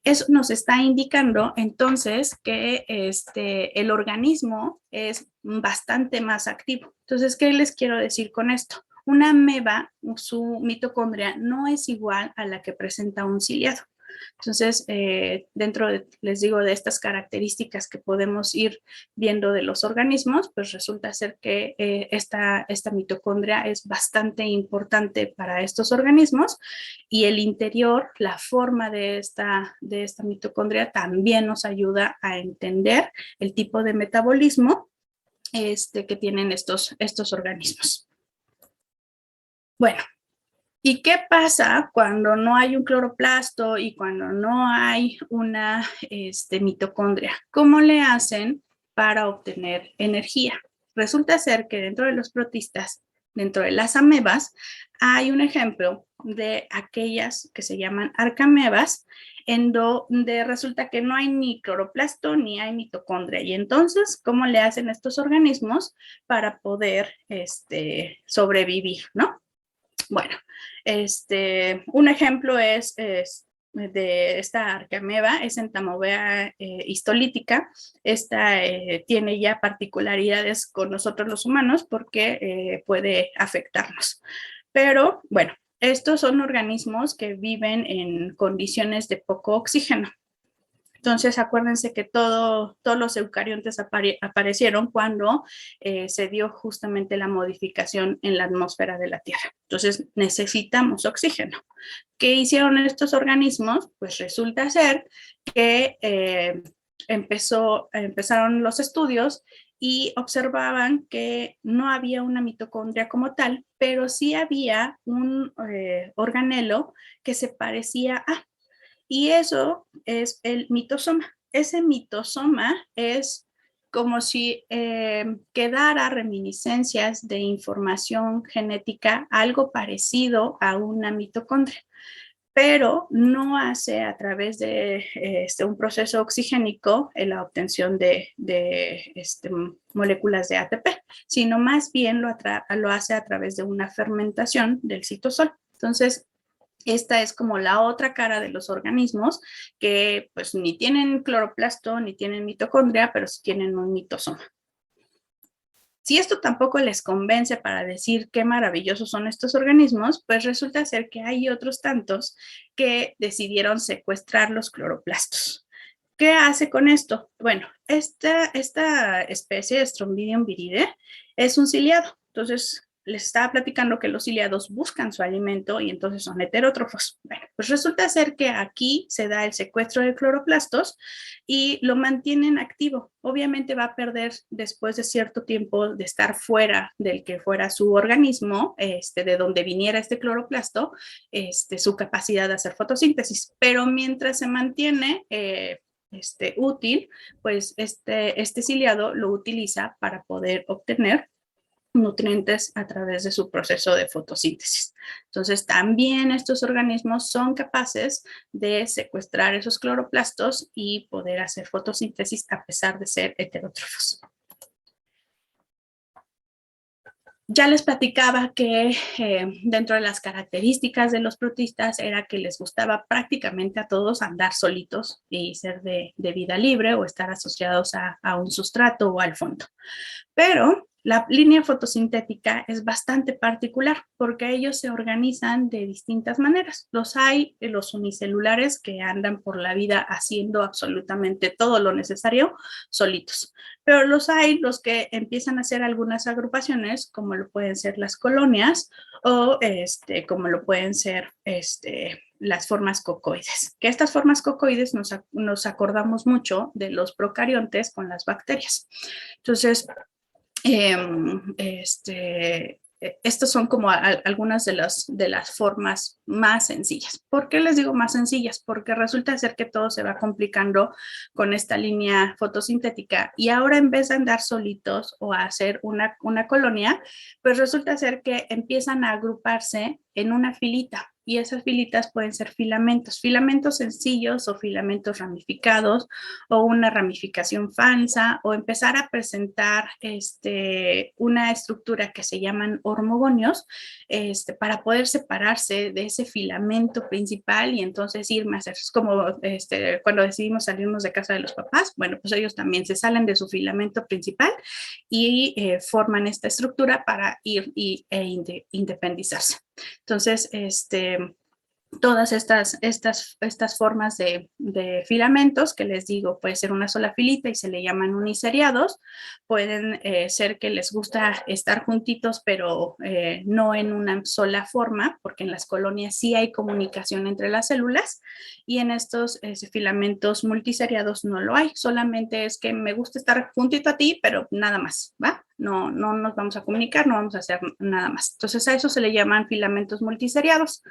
eso nos está indicando entonces que el organismo es bastante más activo. Entonces, ¿qué les quiero decir con esto? Una ameba, su mitocondria no es igual a la que presenta un ciliado. Entonces, les digo, de estas características que podemos ir viendo de los organismos, pues resulta ser que esta mitocondria es bastante importante para estos organismos, y el interior, la forma de esta mitocondria también nos ayuda a entender el tipo de metabolismo que tienen estos organismos. Bueno, ¿y qué pasa cuando no hay un cloroplasto y cuando no hay una mitocondria? ¿Cómo le hacen para obtener energía? Resulta ser que dentro de los protistas, dentro de las amebas, hay un ejemplo de aquellas que se llaman arcamebas, en donde resulta que no hay ni cloroplasto ni hay mitocondria. Y entonces, ¿cómo le hacen estos organismos para poder sobrevivir, ¿no? Bueno, un ejemplo es de esta arcameba, es Entamovea histolítica. Esta tiene ya particularidades con nosotros los humanos porque puede afectarnos. Pero bueno, estos son organismos que viven en condiciones de poco oxígeno. Entonces, acuérdense que todos los eucariontes aparecieron cuando se dio justamente la modificación en la atmósfera de la Tierra. Entonces, necesitamos oxígeno. ¿Qué hicieron estos organismos? Pues resulta ser que empezaron los estudios y observaban que no había una mitocondria como tal, pero sí había un organelo que se parecía a... Y eso es el mitosoma. Ese mitosoma es como si quedara reminiscencias de información genética, algo parecido a una mitocondria, pero no hace a través de un proceso oxigénico la obtención de moléculas de ATP, sino más bien lo hace a través de una fermentación del citosol. Entonces, esta es como la otra cara de los organismos que pues ni tienen cloroplasto ni tienen mitocondria, pero sí tienen un mitosoma. Si esto tampoco les convence para decir qué maravillosos son estos organismos, pues resulta ser que hay otros tantos que decidieron secuestrar los cloroplastos. ¿Qué hace con esto? Bueno, esta especie de Strombidium viride es un ciliado. Entonces, les estaba platicando que los ciliados buscan su alimento y entonces son heterótrofos. Bueno, pues resulta ser que aquí se da el secuestro de cloroplastos y lo mantienen activo. Obviamente va a perder después de cierto tiempo de estar fuera del que fuera su organismo, de donde viniera este cloroplasto, su capacidad de hacer fotosíntesis. Pero mientras se mantiene útil, pues este ciliado lo utiliza para poder obtener nutrientes a través de su proceso de fotosíntesis. Entonces, también estos organismos son capaces de secuestrar esos cloroplastos y poder hacer fotosíntesis a pesar de ser heterótrofos. Ya les platicaba que dentro de las características de los protistas era que les gustaba prácticamente a todos andar solitos y ser de vida libre o estar asociados a un sustrato o al fondo. Pero la línea fotosintética es bastante particular porque ellos se organizan de distintas maneras. Hay los unicelulares que andan por la vida haciendo absolutamente todo lo necesario solitos, pero hay los que empiezan a hacer algunas agrupaciones, como lo pueden ser las colonias o como lo pueden ser las formas cocoides. Que estas formas cocoides nos acordamos mucho de los procariontes con las bacterias. Entonces, estos son como algunas de las formas más sencillas. ¿Por qué les digo más sencillas? Porque resulta ser que todo se va complicando con esta línea fotosintética y ahora en vez de andar solitos o a hacer una colonia, pues resulta ser que empiezan a agruparse en una filita. Y esas filitas pueden ser filamentos sencillos o filamentos ramificados o una ramificación falsa o empezar a presentar una estructura que se llaman hormogonios para poder separarse de ese filamento principal y entonces ir más. Es como cuando decidimos salirnos de casa de los papás, bueno, pues ellos también se salen de su filamento principal y forman esta estructura para ir independizarse. Entonces, todas estas formas de filamentos, que les digo, puede ser una sola filita y se le llaman uniseriados, pueden ser que les gusta estar juntitos, pero no en una sola forma, porque en las colonias sí hay comunicación entre las células, y en estos filamentos multiseriados no lo hay, solamente es que me gusta estar juntito a ti, pero nada más, ¿va? No nos vamos a comunicar, no vamos a hacer nada más. Entonces a eso se le llaman filamentos multiseriados.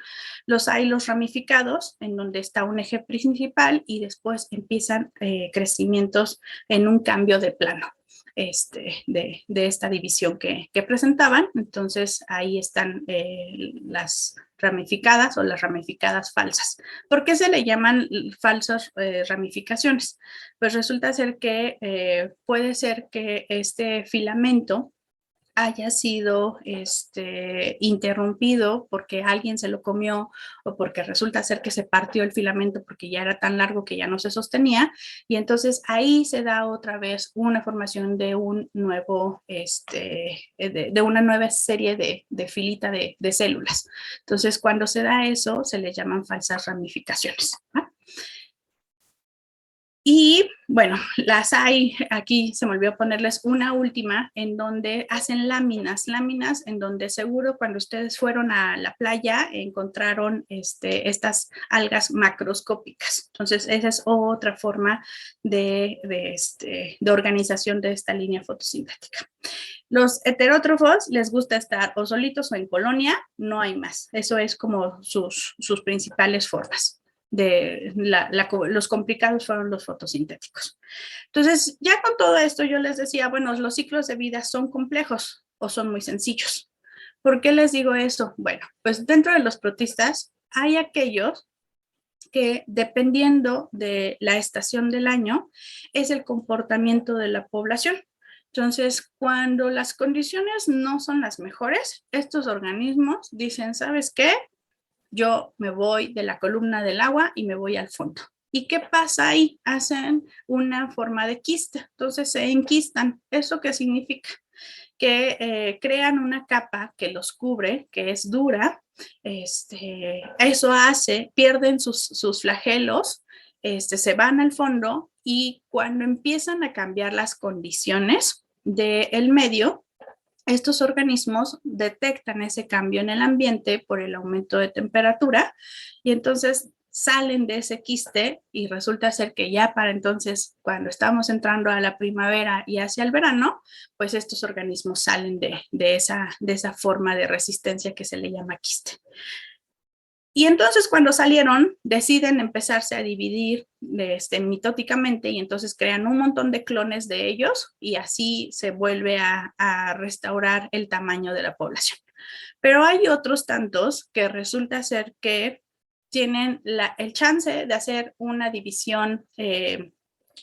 Hay los ramificados, en donde está un eje principal y después empiezan crecimientos en un cambio de plano de esta división que presentaban. Entonces ahí están las ramificadas o las ramificadas falsas. ¿Por qué se le llaman falsas ramificaciones? Pues resulta ser que puede ser que este filamento haya sido interrumpido porque alguien se lo comió o porque resulta ser que se partió el filamento porque ya era tan largo que ya no se sostenía y entonces ahí se da otra vez una formación de un nuevo, de una nueva serie de filita de células. Entonces cuando se da eso se le llaman falsas ramificaciones, ¿no? Y bueno, las hay, aquí se me olvidó ponerles una última en donde hacen láminas en donde seguro cuando ustedes fueron a la playa encontraron estas algas macroscópicas. Entonces esa es otra forma de organización de esta línea fotosintética. Los heterótrofos les gusta estar o solitos o en colonia, no hay más. Eso es como sus principales formas. Los complicados fueron los fotosintéticos. Entonces, ya con todo esto yo les decía, bueno, los ciclos de vida son complejos o son muy sencillos. ¿Por qué les digo eso? Bueno, pues dentro de los protistas hay aquellos que dependiendo de la estación del año es el comportamiento de la población. Entonces, cuando las condiciones no son las mejores, estos organismos dicen, ¿sabes qué? Yo me voy de la columna del agua y me voy al fondo. ¿Y qué pasa ahí? Hacen una forma de quiste, entonces se enquistan. ¿Eso qué significa? Que crean una capa que los cubre, que es dura. Eso hace, pierden sus flagelos, se van al fondo y cuando empiezan a cambiar las condiciones del medio, estos organismos detectan ese cambio en el ambiente por el aumento de temperatura y entonces salen de ese quiste y resulta ser que ya para entonces, cuando estamos entrando a la primavera y hacia el verano, pues estos organismos salen de esa forma de resistencia que se le llama quiste. Y entonces cuando salieron, deciden empezarse a dividir mitóticamente y entonces crean un montón de clones de ellos y así se vuelve a restaurar el tamaño de la población. Pero hay otros tantos que resulta ser que tienen el chance de hacer una división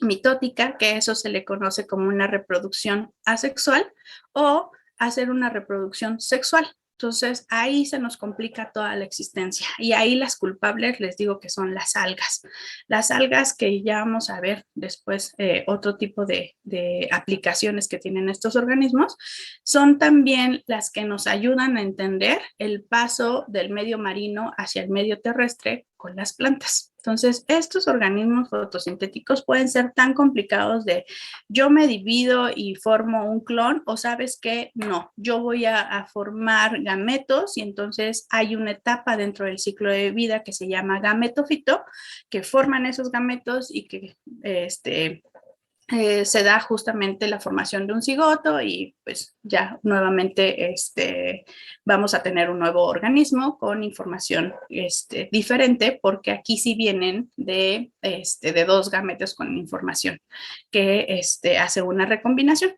mitótica, que eso se le conoce como una reproducción asexual, o hacer una reproducción sexual. Entonces, ahí se nos complica toda la existencia. Y ahí las culpables les digo que son las algas. Las algas que ya vamos a ver después, otro tipo de aplicaciones que tienen estos organismos, son también las que nos ayudan a entender el paso del medio marino hacia el medio terrestre con las plantas. Entonces, estos organismos fotosintéticos pueden ser tan complicados de yo me divido y formo un clon o sabes que no, yo voy a formar gametos y entonces hay una etapa dentro del ciclo de vida que se llama gametofito, que forman esos gametos y que se da justamente la formación de un cigoto y pues ya nuevamente vamos a tener un nuevo organismo con información diferente porque aquí sí vienen de dos gametos con información que hace una recombinación.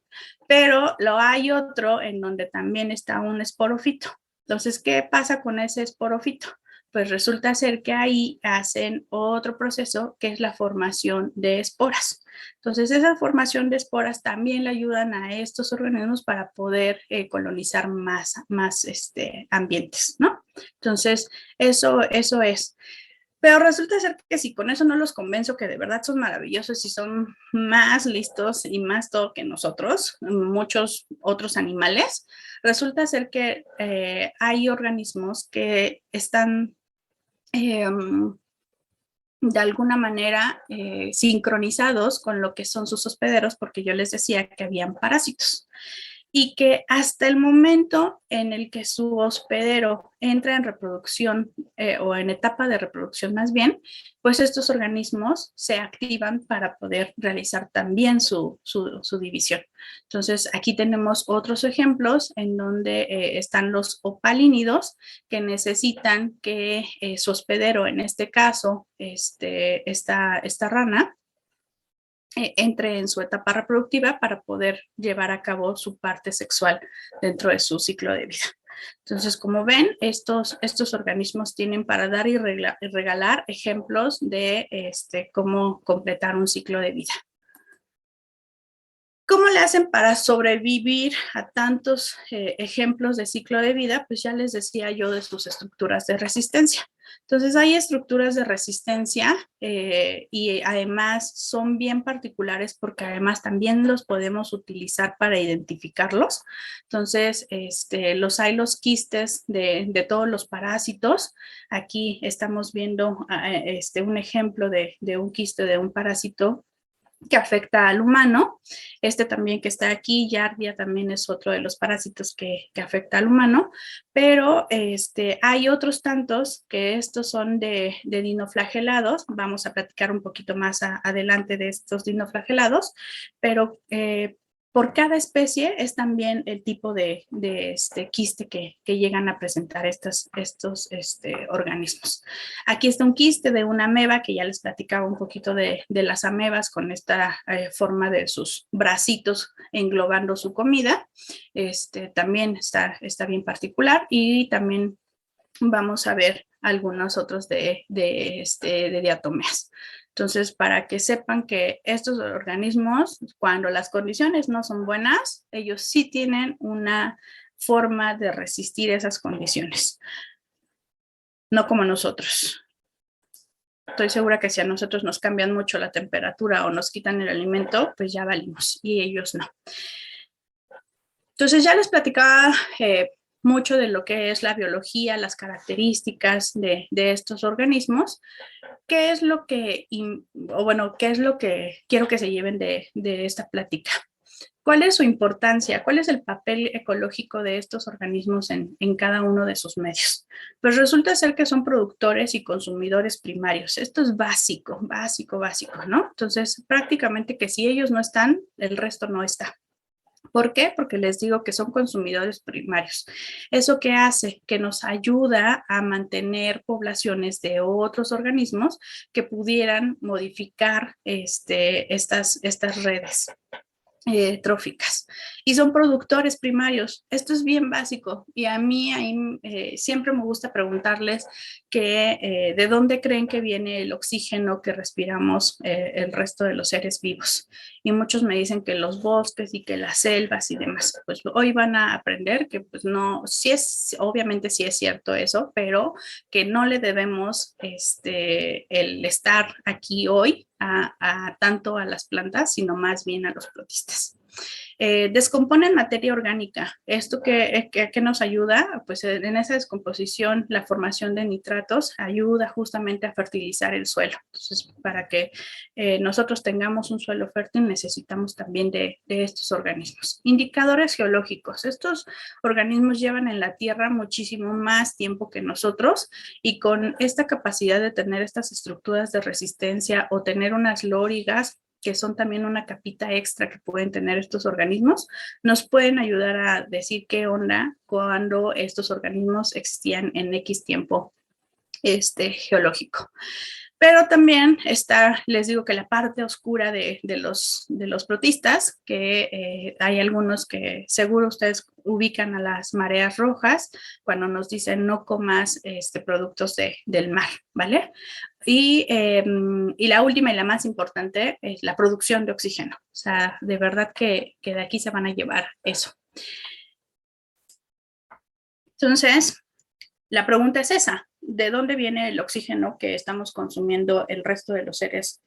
Pero lo hay otro en donde también está un esporofito. Entonces, ¿qué pasa con ese esporofito? Pues resulta ser que ahí hacen otro proceso que es la formación de esporas. Entonces, esa formación de esporas también le ayudan a estos organismos para poder colonizar más ambientes, ¿no? Entonces, eso es. Pero resulta ser que si con eso no los convenzo que de verdad son maravillosos y son más listos y más todo que nosotros, muchos otros animales, resulta ser que hay organismos que están de alguna manera sincronizados con lo que son sus hospederos, porque yo les decía que habían parásitos y que hasta el momento en el que su hospedero entra en reproducción o en etapa de reproducción más bien, pues estos organismos se activan para poder realizar también su división. Entonces, aquí tenemos otros ejemplos en donde están los opalínidos que necesitan que su hospedero, en este caso, esta rana, entre en su etapa reproductiva para poder llevar a cabo su parte sexual dentro de su ciclo de vida. Entonces, como ven, estos organismos tienen para dar y regalar ejemplos de cómo completar un ciclo de vida. ¿Cómo le hacen para sobrevivir a tantos ejemplos de ciclo de vida? Pues ya les decía yo de sus estructuras de resistencia. Entonces hay estructuras de resistencia y además son bien particulares porque además también los podemos utilizar para identificarlos. Entonces hay los quistes de todos los parásitos. Aquí estamos viendo un ejemplo de un quiste de un parásito que afecta al humano. También que está aquí, Yardia, también es otro de los parásitos que afecta al humano, pero hay otros tantos que estos son de dinoflagelados. Vamos a platicar un poquito más adelante de estos dinoflagelados, pero por cada especie es también el tipo de quiste que llegan a presentar estos organismos. Aquí está un quiste de una ameba que ya les platicaba un poquito de las amebas con esta forma de sus bracitos englobando su comida. También está bien particular y también vamos a ver algunos otros de diatomeas. Entonces, para que sepan que estos organismos, cuando las condiciones no son buenas, ellos sí tienen una forma de resistir esas condiciones, no como nosotros. Estoy segura que si a nosotros nos cambian mucho la temperatura o nos quitan el alimento, pues ya valimos y ellos no. Entonces ya les platicaba mucho de lo que es la biología, las características de estos organismos. ¿Qué es lo que, o bueno, qué es lo que quiero que se lleven de esta plática? ¿Cuál es su importancia? ¿Cuál es el papel ecológico de estos organismos en cada uno de sus medios? Pues resulta ser que son productores y consumidores primarios. Esto es básico, básico, básico, ¿no? Entonces, prácticamente que si ellos no están, el resto no está. ¿Por qué? Porque les digo que son consumidores primarios. ¿Eso qué hace? Que nos ayuda a mantener poblaciones de otros organismos que pudieran modificar estas redes tróficas y son productores primarios. Esto es bien básico y a mí siempre me gusta preguntarles de dónde creen que viene el oxígeno que respiramos el resto de los seres vivos. Y muchos me dicen que los bosques y que las selvas y demás. Pues hoy van a aprender que pues no, obviamente sí es cierto eso, pero que no le debemos el estar aquí hoy tanto a las plantas, sino más bien a los protistas. Descomponen materia orgánica. ¿Esto que nos ayuda? Pues en esa descomposición, la formación de nitratos ayuda justamente a fertilizar el suelo. Entonces, para que nosotros tengamos un suelo fértil, necesitamos también de estos organismos. Indicadores geológicos. Estos organismos llevan en la Tierra muchísimo más tiempo que nosotros y con esta capacidad de tener estas estructuras de resistencia o tener unas lórigas que son también una capita extra que pueden tener estos organismos, nos pueden ayudar a decir qué onda cuando estos organismos existían en X tiempo geológico. Pero también está, les digo que la parte oscura de los protistas, que hay algunos que seguro ustedes ubican a las mareas rojas, cuando nos dicen no comas productos del mar, ¿vale? Y la última y la más importante es la producción de oxígeno. O sea, de verdad que de aquí se van a llevar eso. Entonces, la pregunta es esa, ¿de dónde viene el oxígeno que estamos consumiendo el resto de los seres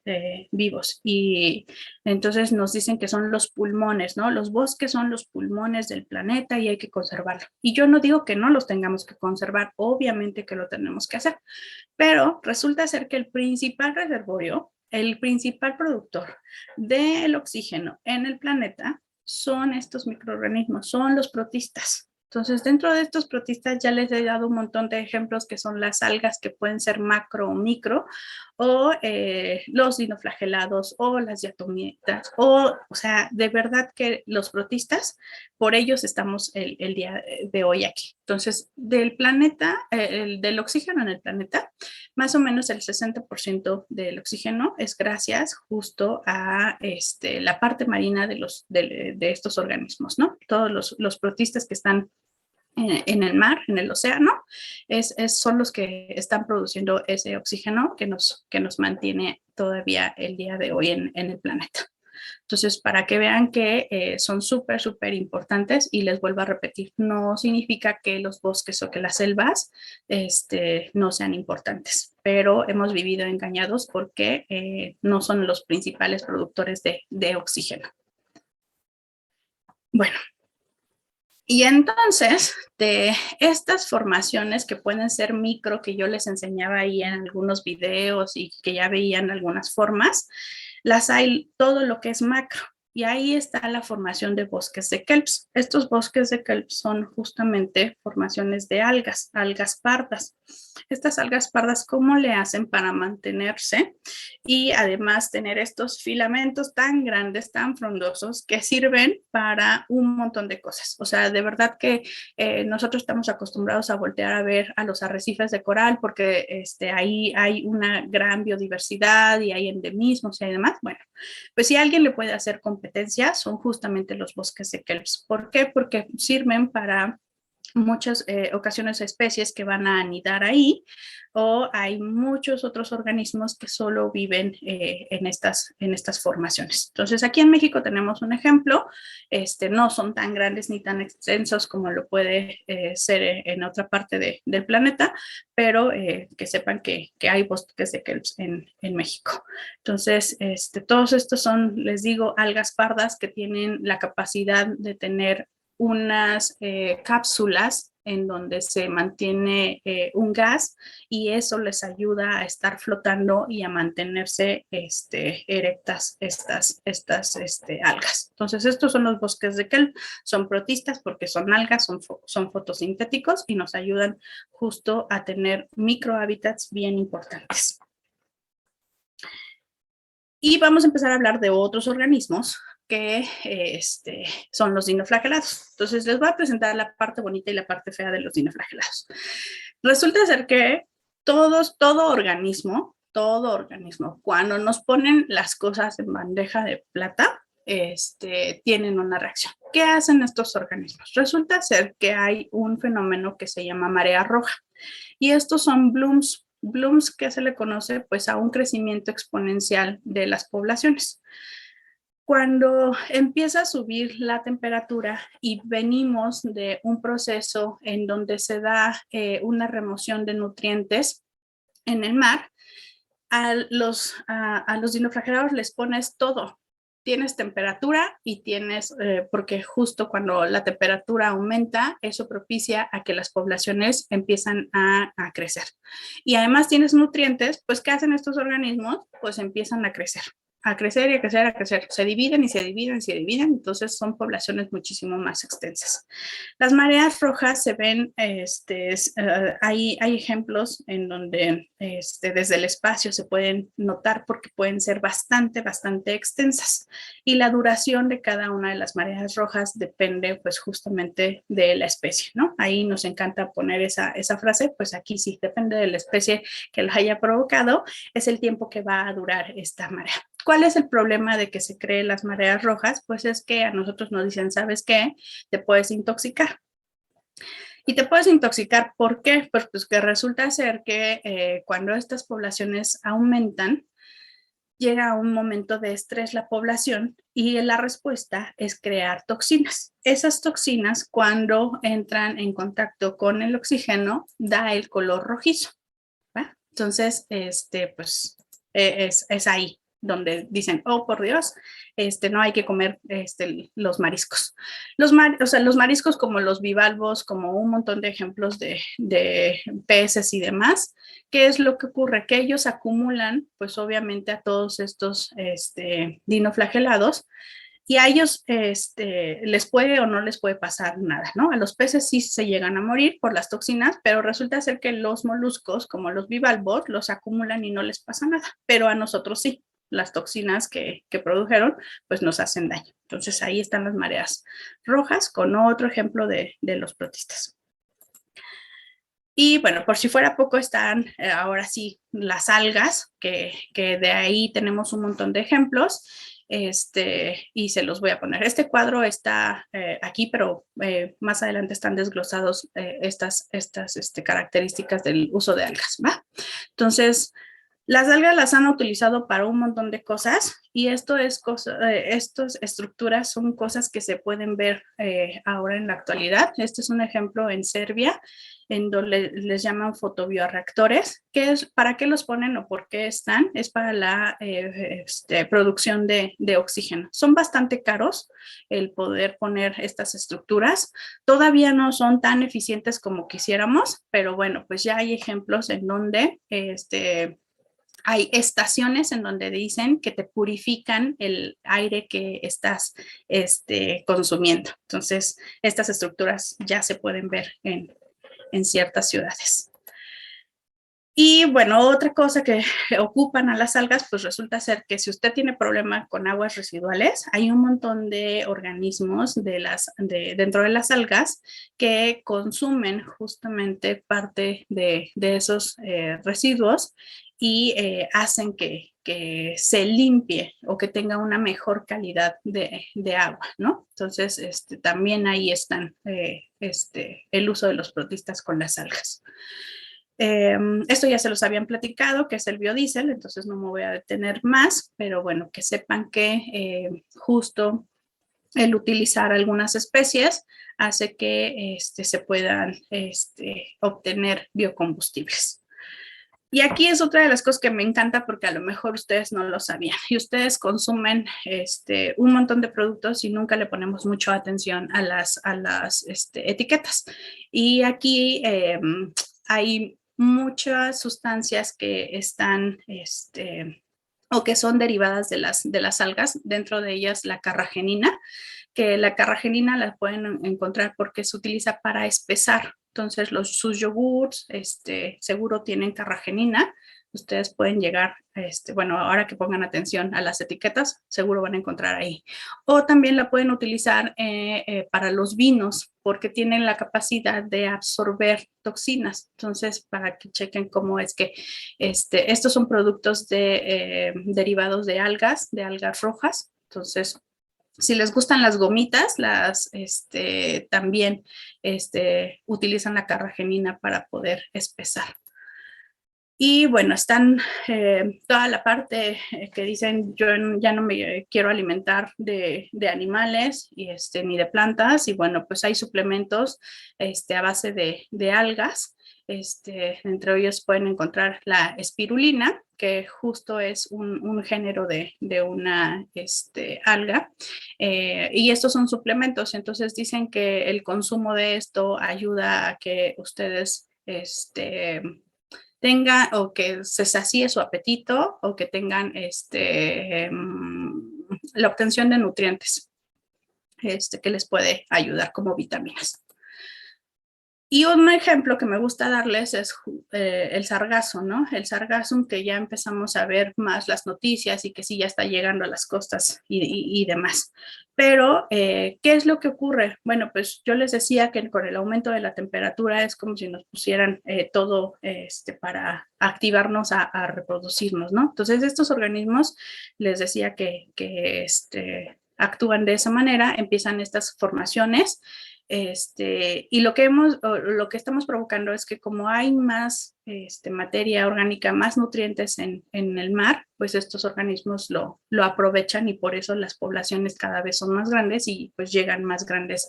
vivos? Y entonces nos dicen que son los pulmones, ¿no? Los bosques son los pulmones del planeta y hay que conservarlo. Y yo no digo que no los tengamos que conservar, obviamente que lo tenemos que hacer, pero resulta ser que el principal reservorio, el principal productor del oxígeno en el planeta son estos microorganismos, son los protistas. Entonces, dentro de estos protistas ya les he dado un montón de ejemplos que son las algas que pueden ser macro o micro, o los dinoflagelados, o las diatomeas, o sea, de verdad que los protistas, por ellos estamos el día de hoy aquí. Entonces, del planeta, del oxígeno en el planeta, más o menos el 60% del oxígeno es gracias justo a la parte marina de estos organismos, ¿no? Todos los protistas que están en el mar, en el océano, son los que están produciendo ese oxígeno que nos mantiene todavía el día de hoy en el planeta. Entonces, para que vean que son súper, súper importantes y les vuelvo a repetir, no significa que los bosques o que las selvas no sean importantes, pero hemos vivido engañados porque no son los principales productores de oxígeno. Bueno, y entonces, de estas formaciones que pueden ser micro, que yo les enseñaba ahí en algunos videos y que ya veían algunas formas, las hay todo lo que es macro. Y ahí está la formación de bosques de kelps. Estos bosques de kelps son justamente formaciones de algas, algas pardas. Estas algas pardas, ¿cómo le hacen para mantenerse? Y además tener estos filamentos tan grandes, tan frondosos, que sirven para un montón de cosas. O sea, de verdad que nosotros estamos acostumbrados a voltear a ver a los arrecifes de coral porque ahí hay una gran biodiversidad y hay endemismos y demás. Bueno, pues si alguien le puede hacer competencia, son justamente los bosques de kelps. ¿Por qué? Porque sirven para muchas ocasiones especies que van a anidar ahí o hay muchos otros organismos que solo viven en estas formaciones. Entonces aquí en México tenemos un ejemplo, no son tan grandes ni tan extensos como lo puede ser en otra parte del planeta, pero que sepan que hay bosques de kelps en México. Entonces, todos estos son, les digo, algas pardas que tienen la capacidad de tener unas cápsulas en donde se mantiene un gas y eso les ayuda a estar flotando y a mantenerse erectas estas algas. Entonces, estos son los bosques de kelp, son protistas porque son algas, son fotosintéticos y nos ayudan justo a tener microhábitats bien importantes. Y vamos a empezar a hablar de otros organismos que son los dinoflagelados. Entonces, les voy a presentar la parte bonita y la parte fea de los dinoflagelados. Resulta ser que todo organismo, cuando nos ponen las cosas en bandeja de plata, tienen una reacción. ¿Qué hacen estos organismos? Resulta ser que hay un fenómeno que se llama marea roja y estos son blooms. Blooms, que se le conoce pues a un crecimiento exponencial de las poblaciones. Cuando empieza a subir la temperatura y venimos de un proceso en donde se da una remoción de nutrientes en el mar, a los dinoflagelados les pones todo. Tienes temperatura y tienes, porque justo cuando la temperatura aumenta, eso propicia a que las poblaciones empiezan a crecer. Y además tienes nutrientes, pues ¿qué hacen estos organismos? Pues empiezan a crecer y a crecer, a crecer. Se dividen y se dividen y se dividen, entonces son poblaciones muchísimo más extensas. Las mareas rojas se ven, hay ejemplos en donde desde el espacio se pueden notar porque pueden ser bastante extensas y la duración de cada una de las mareas rojas depende pues justamente de la especie, ¿no? Ahí nos encanta poner esa frase, pues aquí sí, depende de la especie que lo haya provocado, es el tiempo que va a durar esta marea. ¿Cuál es el problema de que se creen las mareas rojas? Pues es que a nosotros nos dicen, ¿sabes qué? Te puedes intoxicar. Y te puedes intoxicar, ¿por qué? Pues que resulta ser que cuando estas poblaciones aumentan, llega a un momento de estrés la población y la respuesta es crear toxinas. Esas toxinas, cuando entran en contacto con el oxígeno, da el color rojizo, ¿va? Entonces, pues es ahí donde dicen, oh, por Dios, no hay que comer los mariscos. Los mariscos como los bivalvos, como un montón de ejemplos de peces y demás, ¿qué es lo que ocurre? Que ellos acumulan, pues obviamente a todos estos dinoflagelados y a ellos les puede o no les puede pasar nada, ¿no? A los peces sí se llegan a morir por las toxinas, pero resulta ser que los moluscos, como los bivalvos, los acumulan y no les pasa nada, pero a nosotros sí. Las toxinas que produjeron, pues nos hacen daño. Entonces ahí están las mareas rojas con otro ejemplo de los protistas. Y bueno, por si fuera poco están ahora sí las algas, que de ahí tenemos un montón de ejemplos. Y se los voy a poner. Este cuadro está aquí, pero más adelante están desglosados estas características del uso de algas, ¿va? Entonces, las algas las han utilizado para un montón de cosas y estas estructuras son cosas que se pueden ver ahora en la actualidad. Este es un ejemplo en Serbia, en donde les llaman fotobioreactores. ¿Para qué los ponen o por qué están? Es para la producción de oxígeno. Son bastante caros el poder poner estas estructuras. Todavía no son tan eficientes como quisiéramos, pero bueno, pues ya hay ejemplos en donde hay estaciones en donde dicen que te purifican el aire que estás consumiendo. Entonces, estas estructuras ya se pueden ver en ciertas ciudades. Y bueno, otra cosa que ocupan a las algas, pues resulta ser que si usted tiene problema con aguas residuales, hay un montón de organismos dentro de las algas que consumen justamente parte de esos residuos y hacen que se limpie o que tenga una mejor calidad de agua, ¿no? Entonces, también ahí están el uso de los protistas con las algas. Esto ya se los habían platicado, que es el biodiesel, entonces no me voy a detener más, pero bueno, que sepan que justo el utilizar algunas especies hace que se puedan obtener biocombustibles. Y aquí es otra de las cosas que me encanta porque a lo mejor ustedes no lo sabían y ustedes consumen un montón de productos y nunca le ponemos mucha atención a las etiquetas. Y aquí hay muchas sustancias que están o que son derivadas de las algas, dentro de ellas la carragenina, que la carragenina la pueden encontrar porque se utiliza para espesar. Entonces, sus yogurts, seguro tienen carragenina. Ustedes pueden llegar, bueno, ahora que pongan atención a las etiquetas, seguro van a encontrar ahí. O también la pueden utilizar para los vinos, porque tienen la capacidad de absorber toxinas. Entonces, para que chequen cómo es que estos son productos derivados de algas rojas. Entonces, si les gustan las gomitas, también utilizan la carragenina para poder espesar. Y bueno, están toda la parte que dicen, yo ya no me quiero alimentar de animales ni de plantas. Y bueno, pues hay suplementos a base de algas. Entre ellos pueden encontrar la espirulina, que justo es un género de una alga. Y estos son suplementos. Entonces dicen que el consumo de esto ayuda a que ustedes tenga o que se sacie su apetito o que tengan la obtención de nutrientes que les puede ayudar como vitaminas. Y un ejemplo que me gusta darles es el sargazo, ¿no? El sargazo, que ya empezamos a ver más las noticias y que sí ya está llegando a las costas y demás. Pero, ¿qué es lo que ocurre? Bueno, pues yo les decía que con el aumento de la temperatura es como si nos pusieran todo para activarnos a reproducirnos, ¿no? Entonces, estos organismos, les decía que actúan de esa manera, empiezan estas formaciones. Y lo que estamos provocando es que como hay más materia orgánica, más nutrientes en el mar, pues estos organismos lo aprovechan y por eso las poblaciones cada vez son más grandes y pues llegan más grandes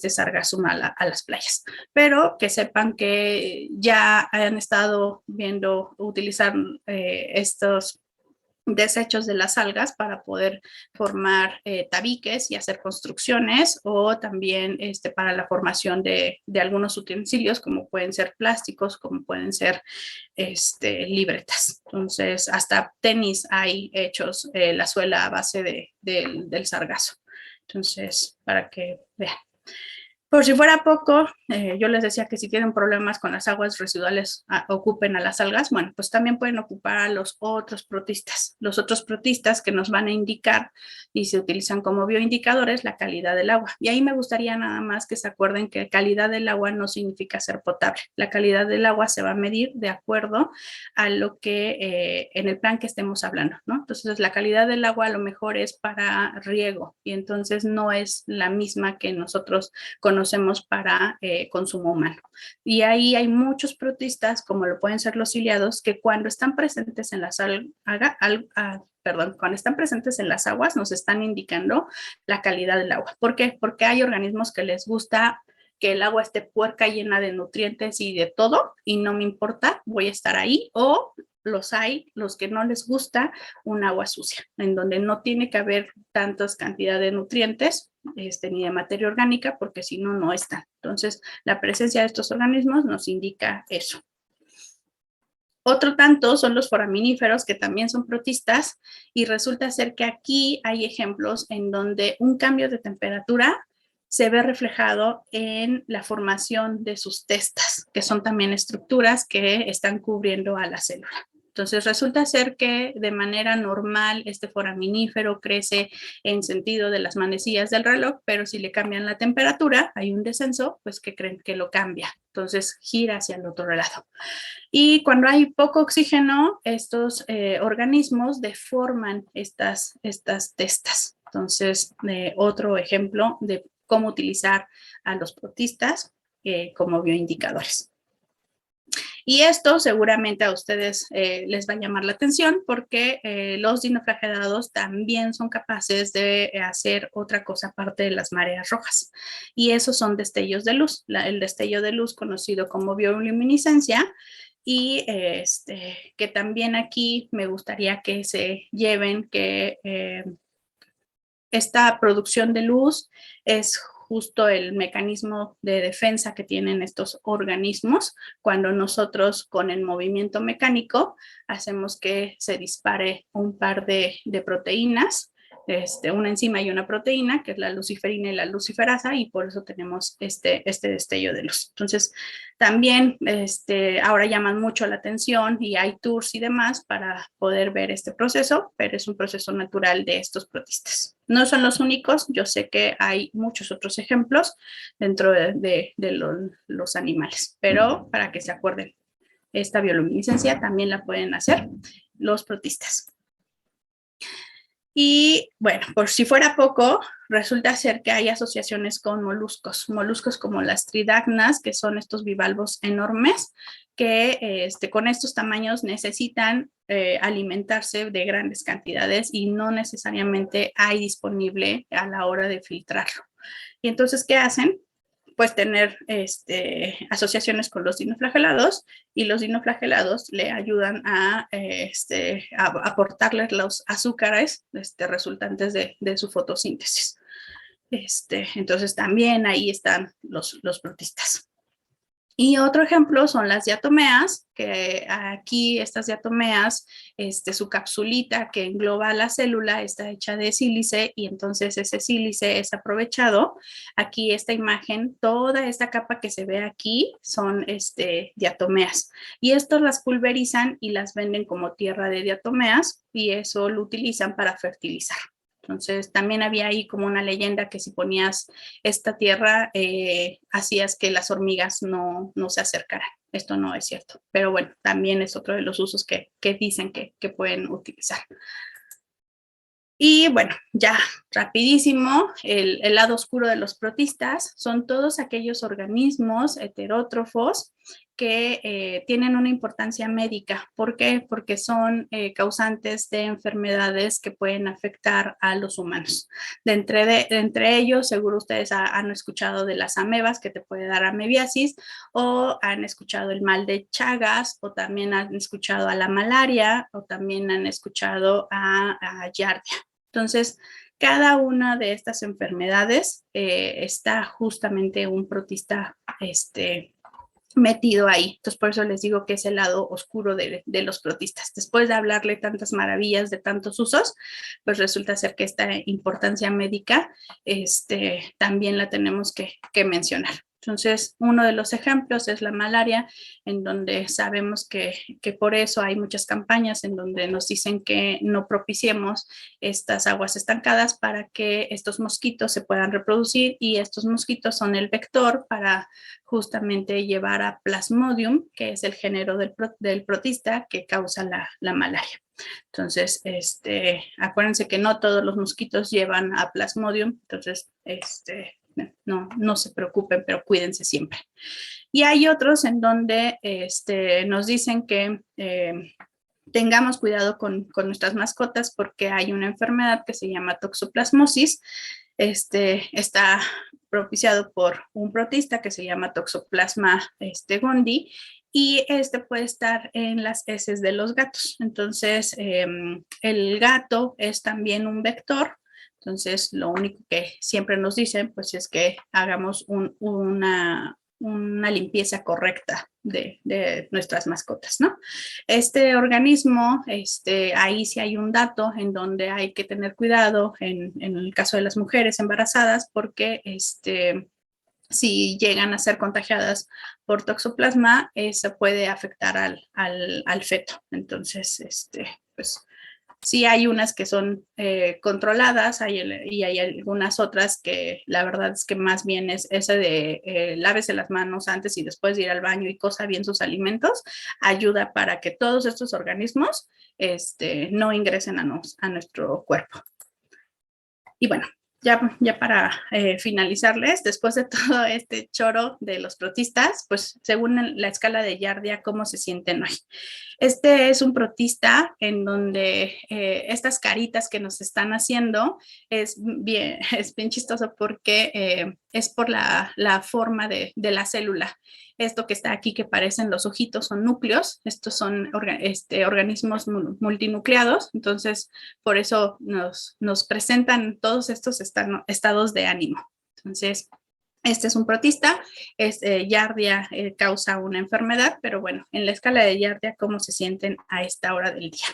sargassum a las playas. Pero que sepan que ya han estado viendo utilizar estos desechos de las algas para poder formar tabiques y hacer construcciones, o también para la formación de algunos utensilios como pueden ser plásticos, como pueden ser libretas. Entonces, hasta tenis hay hechos la suela a base del sargazo. Entonces, para que vean. Por si fuera poco, yo les decía que si tienen problemas con las aguas residuales, ocupen a las algas. Bueno, pues también pueden ocupar a los otros protistas. Los otros protistas que nos van a indicar y se utilizan como bioindicadores la calidad del agua. Y ahí me gustaría nada más que se acuerden que calidad del agua no significa ser potable. La calidad del agua se va a medir de acuerdo a lo que en el plan que estemos hablando, ¿no? Entonces, la calidad del agua a lo mejor es para riego y entonces no es la misma que nosotros conocemos para consumo humano. Y ahí hay muchos protistas, como lo pueden ser los ciliados, que cuando están presentes en las cuando están presentes en las aguas, nos están indicando la calidad del agua. ¿Por qué? Porque hay organismos que les gusta que el agua esté puerca, llena de nutrientes y de todo, y no me importa, voy a estar ahí. O los que no les gusta un agua sucia, en donde no tiene que haber tantas cantidades de nutrientes ni de materia orgánica, porque si no, no están. Entonces, la presencia de estos organismos nos indica eso. Otro tanto son los foraminíferos, que también son protistas, y resulta ser que aquí hay ejemplos en donde un cambio de temperatura se ve reflejado en la formación de sus testas, que son también estructuras que están cubriendo a la célula. Entonces, resulta ser que de manera normal este foraminífero crece en sentido de las manecillas del reloj, pero si le cambian la temperatura, hay un descenso, pues que creen que lo cambia. Entonces, gira hacia el otro lado. Y cuando hay poco oxígeno, estos organismos deforman estas testas. Entonces, otro ejemplo de cómo utilizar a los protistas como bioindicadores. Y esto seguramente a ustedes les va a llamar la atención, porque los dinoflagelados también son capaces de hacer otra cosa aparte de las mareas rojas. Y esos son destellos de luz. El destello de luz, conocido como bioluminiscencia, y que también aquí me gustaría que se lleven que esta producción de luz es justo el mecanismo de defensa que tienen estos organismos cuando nosotros con el movimiento mecánico hacemos que se dispare un par de proteínas, una enzima y una proteína, que es la luciferina y la luciferasa, y por eso tenemos este destello de luz. Entonces, también ahora llaman mucho la atención y hay tours y demás para poder ver este proceso, pero es un proceso natural de estos protistas. No son los únicos, yo sé que hay muchos otros ejemplos dentro de los animales, pero para que se acuerden, esta bioluminiscencia también la pueden hacer los protistas. Y bueno, por si fuera poco, resulta ser que hay asociaciones con moluscos como las tridacnas, que son estos bivalvos enormes, que con estos tamaños necesitan alimentarse de grandes cantidades y no necesariamente hay disponible a la hora de filtrarlo. Y entonces, ¿qué hacen? Pues tener asociaciones con los dinoflagelados, y los dinoflagelados le ayudan a aportarles los azúcares resultantes de su fotosíntesis. Entonces también ahí están los protistas. Y otro ejemplo son las diatomeas, que aquí estas diatomeas, su capsulita que engloba la célula está hecha de sílice, y entonces ese sílice es aprovechado. Aquí esta imagen, toda esta capa que se ve aquí son diatomeas, y estos las pulverizan y las venden como tierra de diatomeas, y eso lo utilizan para fertilizar. Entonces también había ahí como una leyenda que si ponías esta tierra, hacías que las hormigas no se acercaran. Esto no es cierto, pero bueno, también es otro de los usos que dicen que pueden utilizar. Y bueno, ya rapidísimo, el lado oscuro de los protistas son todos aquellos organismos heterótrofos que tienen una importancia médica. ¿Por qué? Porque son causantes de enfermedades que pueden afectar a los humanos. De entre ellos, seguro ustedes han escuchado de las amebas, que te puede dar amebiasis, o han escuchado el mal de Chagas, o también han escuchado a la malaria, o también han escuchado a Giardia. Entonces, cada una de estas enfermedades está justamente un protista metido ahí. Entonces, por eso les digo que es el lado oscuro de los protistas. Después de hablarle tantas maravillas de tantos usos, pues resulta ser que esta importancia médica también la tenemos que mencionar. Entonces, uno de los ejemplos es la malaria, en donde sabemos que por eso hay muchas campañas en donde nos dicen que no propiciemos estas aguas estancadas para que estos mosquitos se puedan reproducir, y estos mosquitos son el vector para justamente llevar a Plasmodium, que es el género del protista que causa la malaria. Entonces, acuérdense que no todos los mosquitos llevan a Plasmodium, entonces, no se preocupen, pero cuídense siempre. Y hay otros en donde nos dicen que tengamos cuidado con nuestras mascotas, porque hay una enfermedad que se llama toxoplasmosis. Está propiciado por un protista que se llama Toxoplasma gondii, y puede estar en las heces de los gatos. Entonces, el gato es también un vector. Entonces, lo único que siempre nos dicen, pues, es que hagamos una limpieza correcta de nuestras mascotas, ¿no? Este organismo, ahí sí hay un dato en donde hay que tener cuidado en el caso de las mujeres embarazadas, porque si llegan a ser contagiadas por toxoplasma, eso puede afectar al feto. Entonces, pues sí hay unas que son controladas, y hay algunas otras que la verdad es que más bien es ese de lávese las manos antes y después de ir al baño y cosa bien sus alimentos, ayuda para que todos estos organismos no ingresen a nuestro cuerpo. Y bueno, ya para finalizarles, después de todo este choro de los protistas, pues según la escala de Giardia, ¿cómo se sienten hoy? Este es un protista en donde estas caritas que nos están haciendo es bien chistoso, porque es por la forma de la célula. Esto que está aquí que parecen los ojitos son núcleos, estos son organismos multinucleados, entonces por eso nos presentan todos estos estados de ánimo. Entonces, este es un protista, Giardia causa una enfermedad, pero bueno, en la escala de Giardia, ¿cómo se sienten a esta hora del día?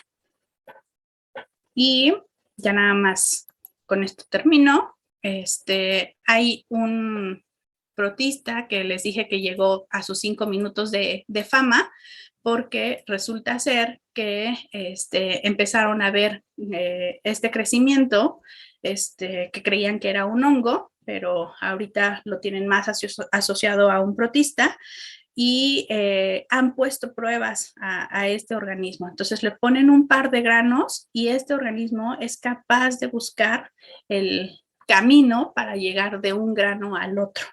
Y ya nada más con esto termino. Hay un protista que les dije que llegó a sus 5 minutos de fama, porque resulta ser que empezaron a ver este crecimiento, que creían que era un hongo, pero ahorita lo tienen más asociado a un protista, y han puesto pruebas a este organismo. Entonces le ponen un par de granos y este organismo es capaz de buscar el camino para llegar de un grano al otro.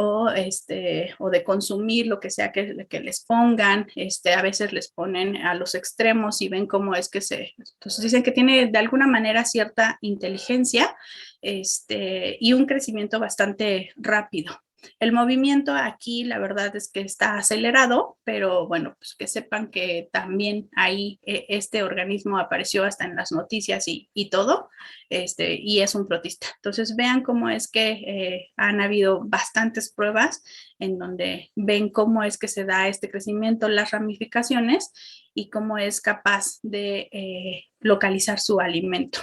O de consumir lo que sea que les pongan, a veces les ponen a los extremos y ven cómo es que entonces dicen que tiene de alguna manera cierta inteligencia, y un crecimiento bastante rápido. El movimiento aquí, la verdad es que está acelerado, pero bueno, pues que sepan que también ahí este organismo apareció hasta en las noticias y todo, y es un protista. Entonces vean cómo es que han habido bastantes pruebas en donde ven cómo es que se da este crecimiento, las ramificaciones y cómo es capaz de localizar su alimento.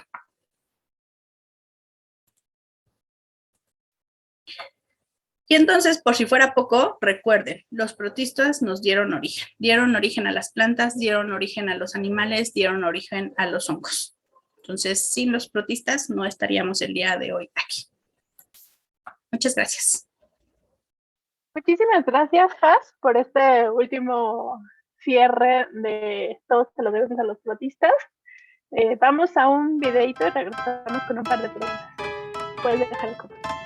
Y entonces, por si fuera poco, recuerden, los protistas nos dieron origen a las plantas, dieron origen a los animales, dieron origen a los hongos. Entonces, sin los protistas no estaríamos el día de hoy aquí. Muchas gracias. Muchísimas gracias, Has, por este último cierre de todos se lo debemos a los protistas. Vamos a un videito y regresamos con un par de preguntas. Puedes dejar el comentario.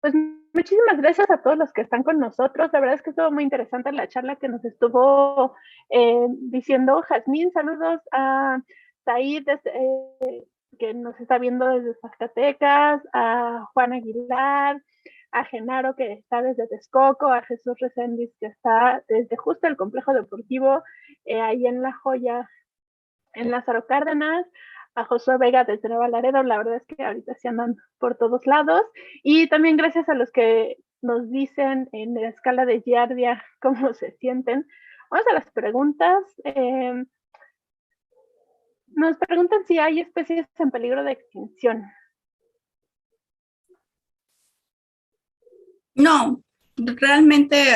Pues muchísimas gracias a todos los que están con nosotros. La verdad es que estuvo muy interesante la charla que nos estuvo diciendo Jazmín. Saludos a Said, que nos está viendo desde Zacatecas, a Juan Aguilar, a Genaro, que está desde Texcoco, a Jesús Reséndiz, que está desde justo el complejo deportivo, ahí en La Joya, en Lázaro Cárdenas, a Josué Vega desde Nueva Laredo. La verdad es que ahorita se andan por todos lados. Y también gracias a los que nos dicen en la escala de Giardia cómo se sienten. Vamos a las preguntas. Nos preguntan si hay especies en peligro de extinción. No, realmente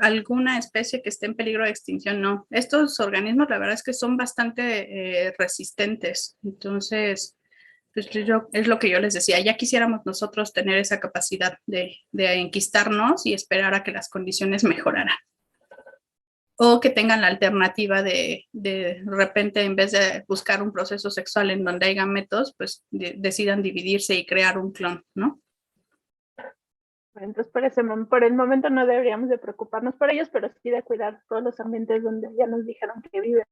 alguna especie que esté en peligro de extinción, no. Estos organismos, la verdad es que son bastante resistentes. Entonces, pues es lo que yo les decía, ya quisiéramos nosotros tener esa capacidad de enquistarnos y esperar a que las condiciones mejoraran. O que tengan la alternativa de repente, en vez de buscar un proceso sexual en donde hay gametos, pues decidan dividirse y crear un clon, ¿no? Entonces, por el momento no deberíamos de preocuparnos por ellos, pero sí de cuidar todos los ambientes donde ya nos dijeron que viven.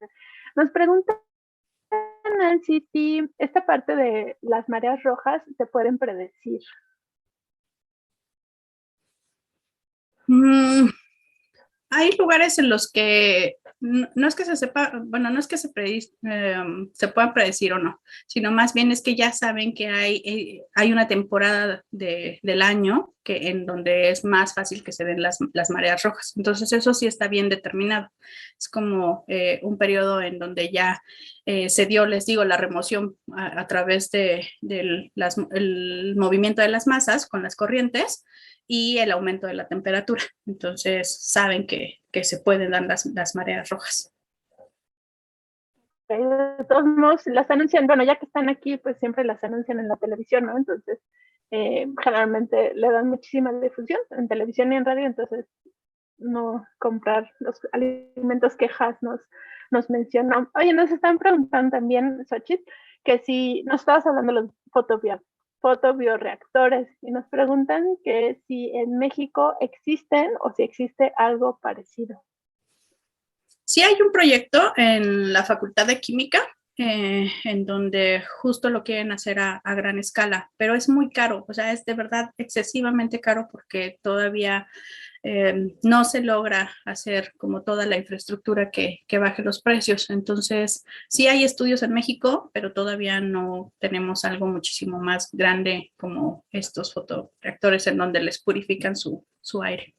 Nos preguntan, Nancy, si esta parte de las mareas rojas se pueden predecir. Hay lugares en los que no es que se sepa, bueno, no es que se puedan predecir o no, sino más bien es que ya saben que hay una temporada del año en donde es más fácil que se den las mareas rojas. Entonces eso sí está bien determinado. Es como un periodo en donde ya se dio, les digo, la remoción a través del movimiento de las masas con las corrientes y el aumento de la temperatura. Entonces saben que se pueden dar las mareas rojas. De todos modos, las anuncian, bueno, ya que están aquí, pues siempre las anuncian en la televisión, ¿no? Entonces, generalmente le dan muchísima difusión en televisión y en radio, entonces no comprar los alimentos que Has nos mencionó. Oye, nos están preguntando también, Xochitl, que si nos estabas hablando de los fotobioreactores y nos preguntan que si en México existen o si existe algo parecido. Sí hay un proyecto en la Facultad de Química en donde justo lo quieren hacer a gran escala, pero es muy caro, o sea, es de verdad excesivamente caro porque todavía no se logra hacer como toda la infraestructura que baje los precios. Entonces, sí hay estudios en México, pero todavía no tenemos algo muchísimo más grande como estos fotoreactores en donde les purifican su aire.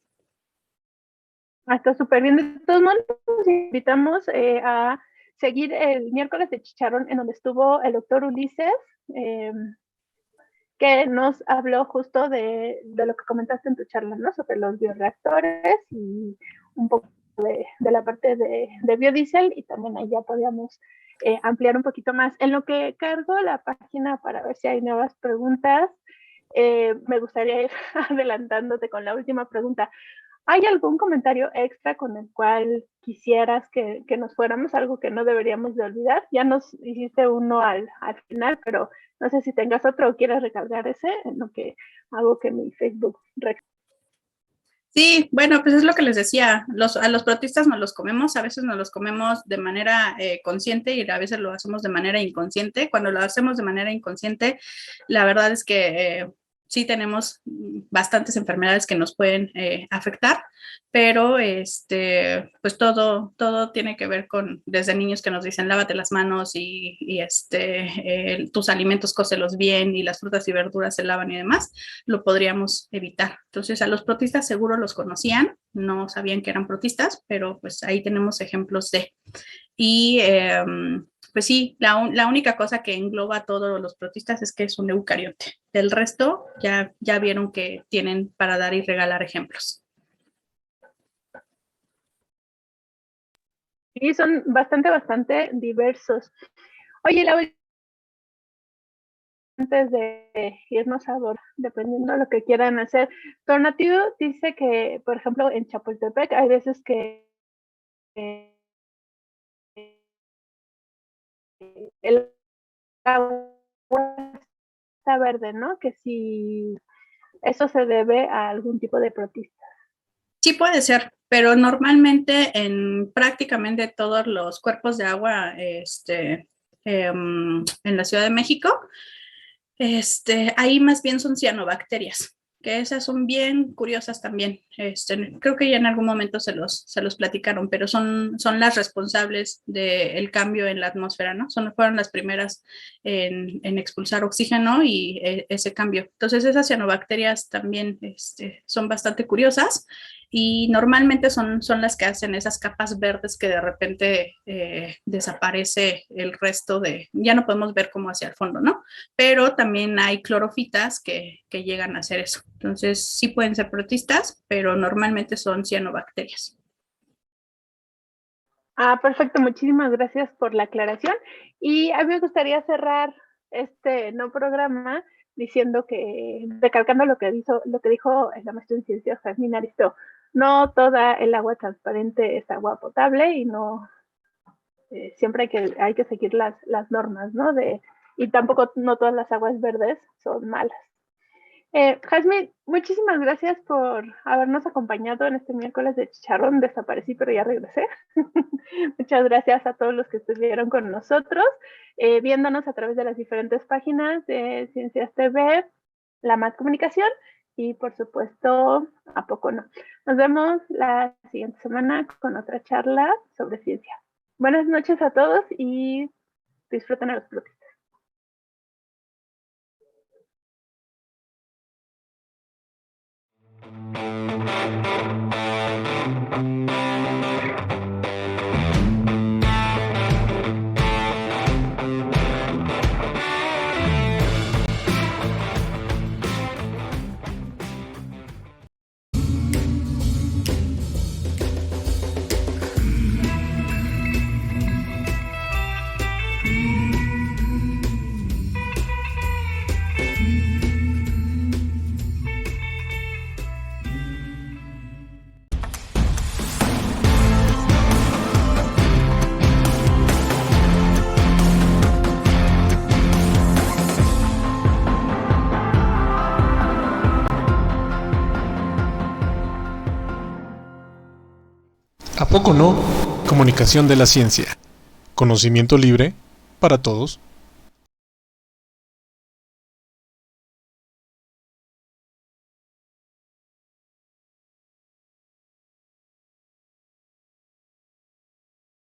Está súper bien. De todos modos, nos invitamos a seguir el miércoles de Chicharrón, en donde estuvo el doctor Ulises, que nos habló justo de lo que comentaste en tu charla, ¿no? Sobre los bioreactores y un poco de la parte de biodiesel, y también ahí ya podíamos ampliar un poquito más. En lo que cargo la página para ver si hay nuevas preguntas, me gustaría ir adelantándote con la última pregunta. ¿Hay algún comentario extra con el cual quisieras que nos fuéramos, algo que no deberíamos de olvidar? Ya nos hiciste uno al final, pero no sé si tengas otro o quieras recargar ese, en lo que hago que mi Facebook recargue. Sí, bueno, pues es lo que les decía, a los protistas nos los comemos, a veces nos los comemos de manera consciente y a veces lo hacemos de manera inconsciente. Cuando lo hacemos de manera inconsciente, la verdad es que sí tenemos bastantes enfermedades que nos pueden afectar, pero pues todo tiene que ver con desde niños que nos dicen lávate las manos y tus alimentos cócelos bien y las frutas y verduras se lavan y demás, lo podríamos evitar. Entonces a los protistas seguro los conocían, no sabían que eran protistas, pero pues ahí tenemos ejemplos de. Y pues sí, la única cosa que engloba a todos los protistas es que es un eucariote. Del resto, ya vieron que tienen para dar y regalar ejemplos. Sí, son bastante diversos. Oye, la antes de irnos a dormir, dependiendo de lo que quieran hacer, Tornativo dice que, por ejemplo, en Chapultepec hay veces que el agua está verde, ¿no? Que si eso se debe a algún tipo de protista. Sí puede ser, pero normalmente en prácticamente todos los cuerpos de agua en la Ciudad de México, ahí más bien son cianobacterias, que esas son bien curiosas también. Creo que ya en algún momento se los platicaron, pero son las responsables del cambio en la atmósfera, ¿no? Fueron las primeras en expulsar oxígeno y ese cambio. Entonces esas cianobacterias también son bastante curiosas y normalmente son las que hacen esas capas verdes que de repente desaparece el resto ya no podemos ver cómo hacia el fondo, ¿no? Pero también hay clorofitas que llegan a hacer eso. Entonces sí pueden ser protistas, pero normalmente son cianobacterias. Perfecto, muchísimas gracias por la aclaración. Y a mí me gustaría cerrar este no programa diciendo recalcando lo que dijo la maestra en ciencias Jazmín Aristo, no toda el agua transparente es agua potable y no siempre hay que seguir las normas, ¿no? Y tampoco no todas las aguas verdes son malas. Jazmín, muchísimas gracias por habernos acompañado en este miércoles de Chicharrón. Desaparecí, pero ya regresé. Muchas gracias a todos los que estuvieron con nosotros, viéndonos a través de las diferentes páginas de Ciencias TV, La Más Comunicación y, por supuesto, ¿A Poco No? Nos vemos la siguiente semana con otra charla sobre ciencia. Buenas noches a todos y disfruten a los protistas. ¿A poco no? Comunicación de la ciencia. Conocimiento libre para todos.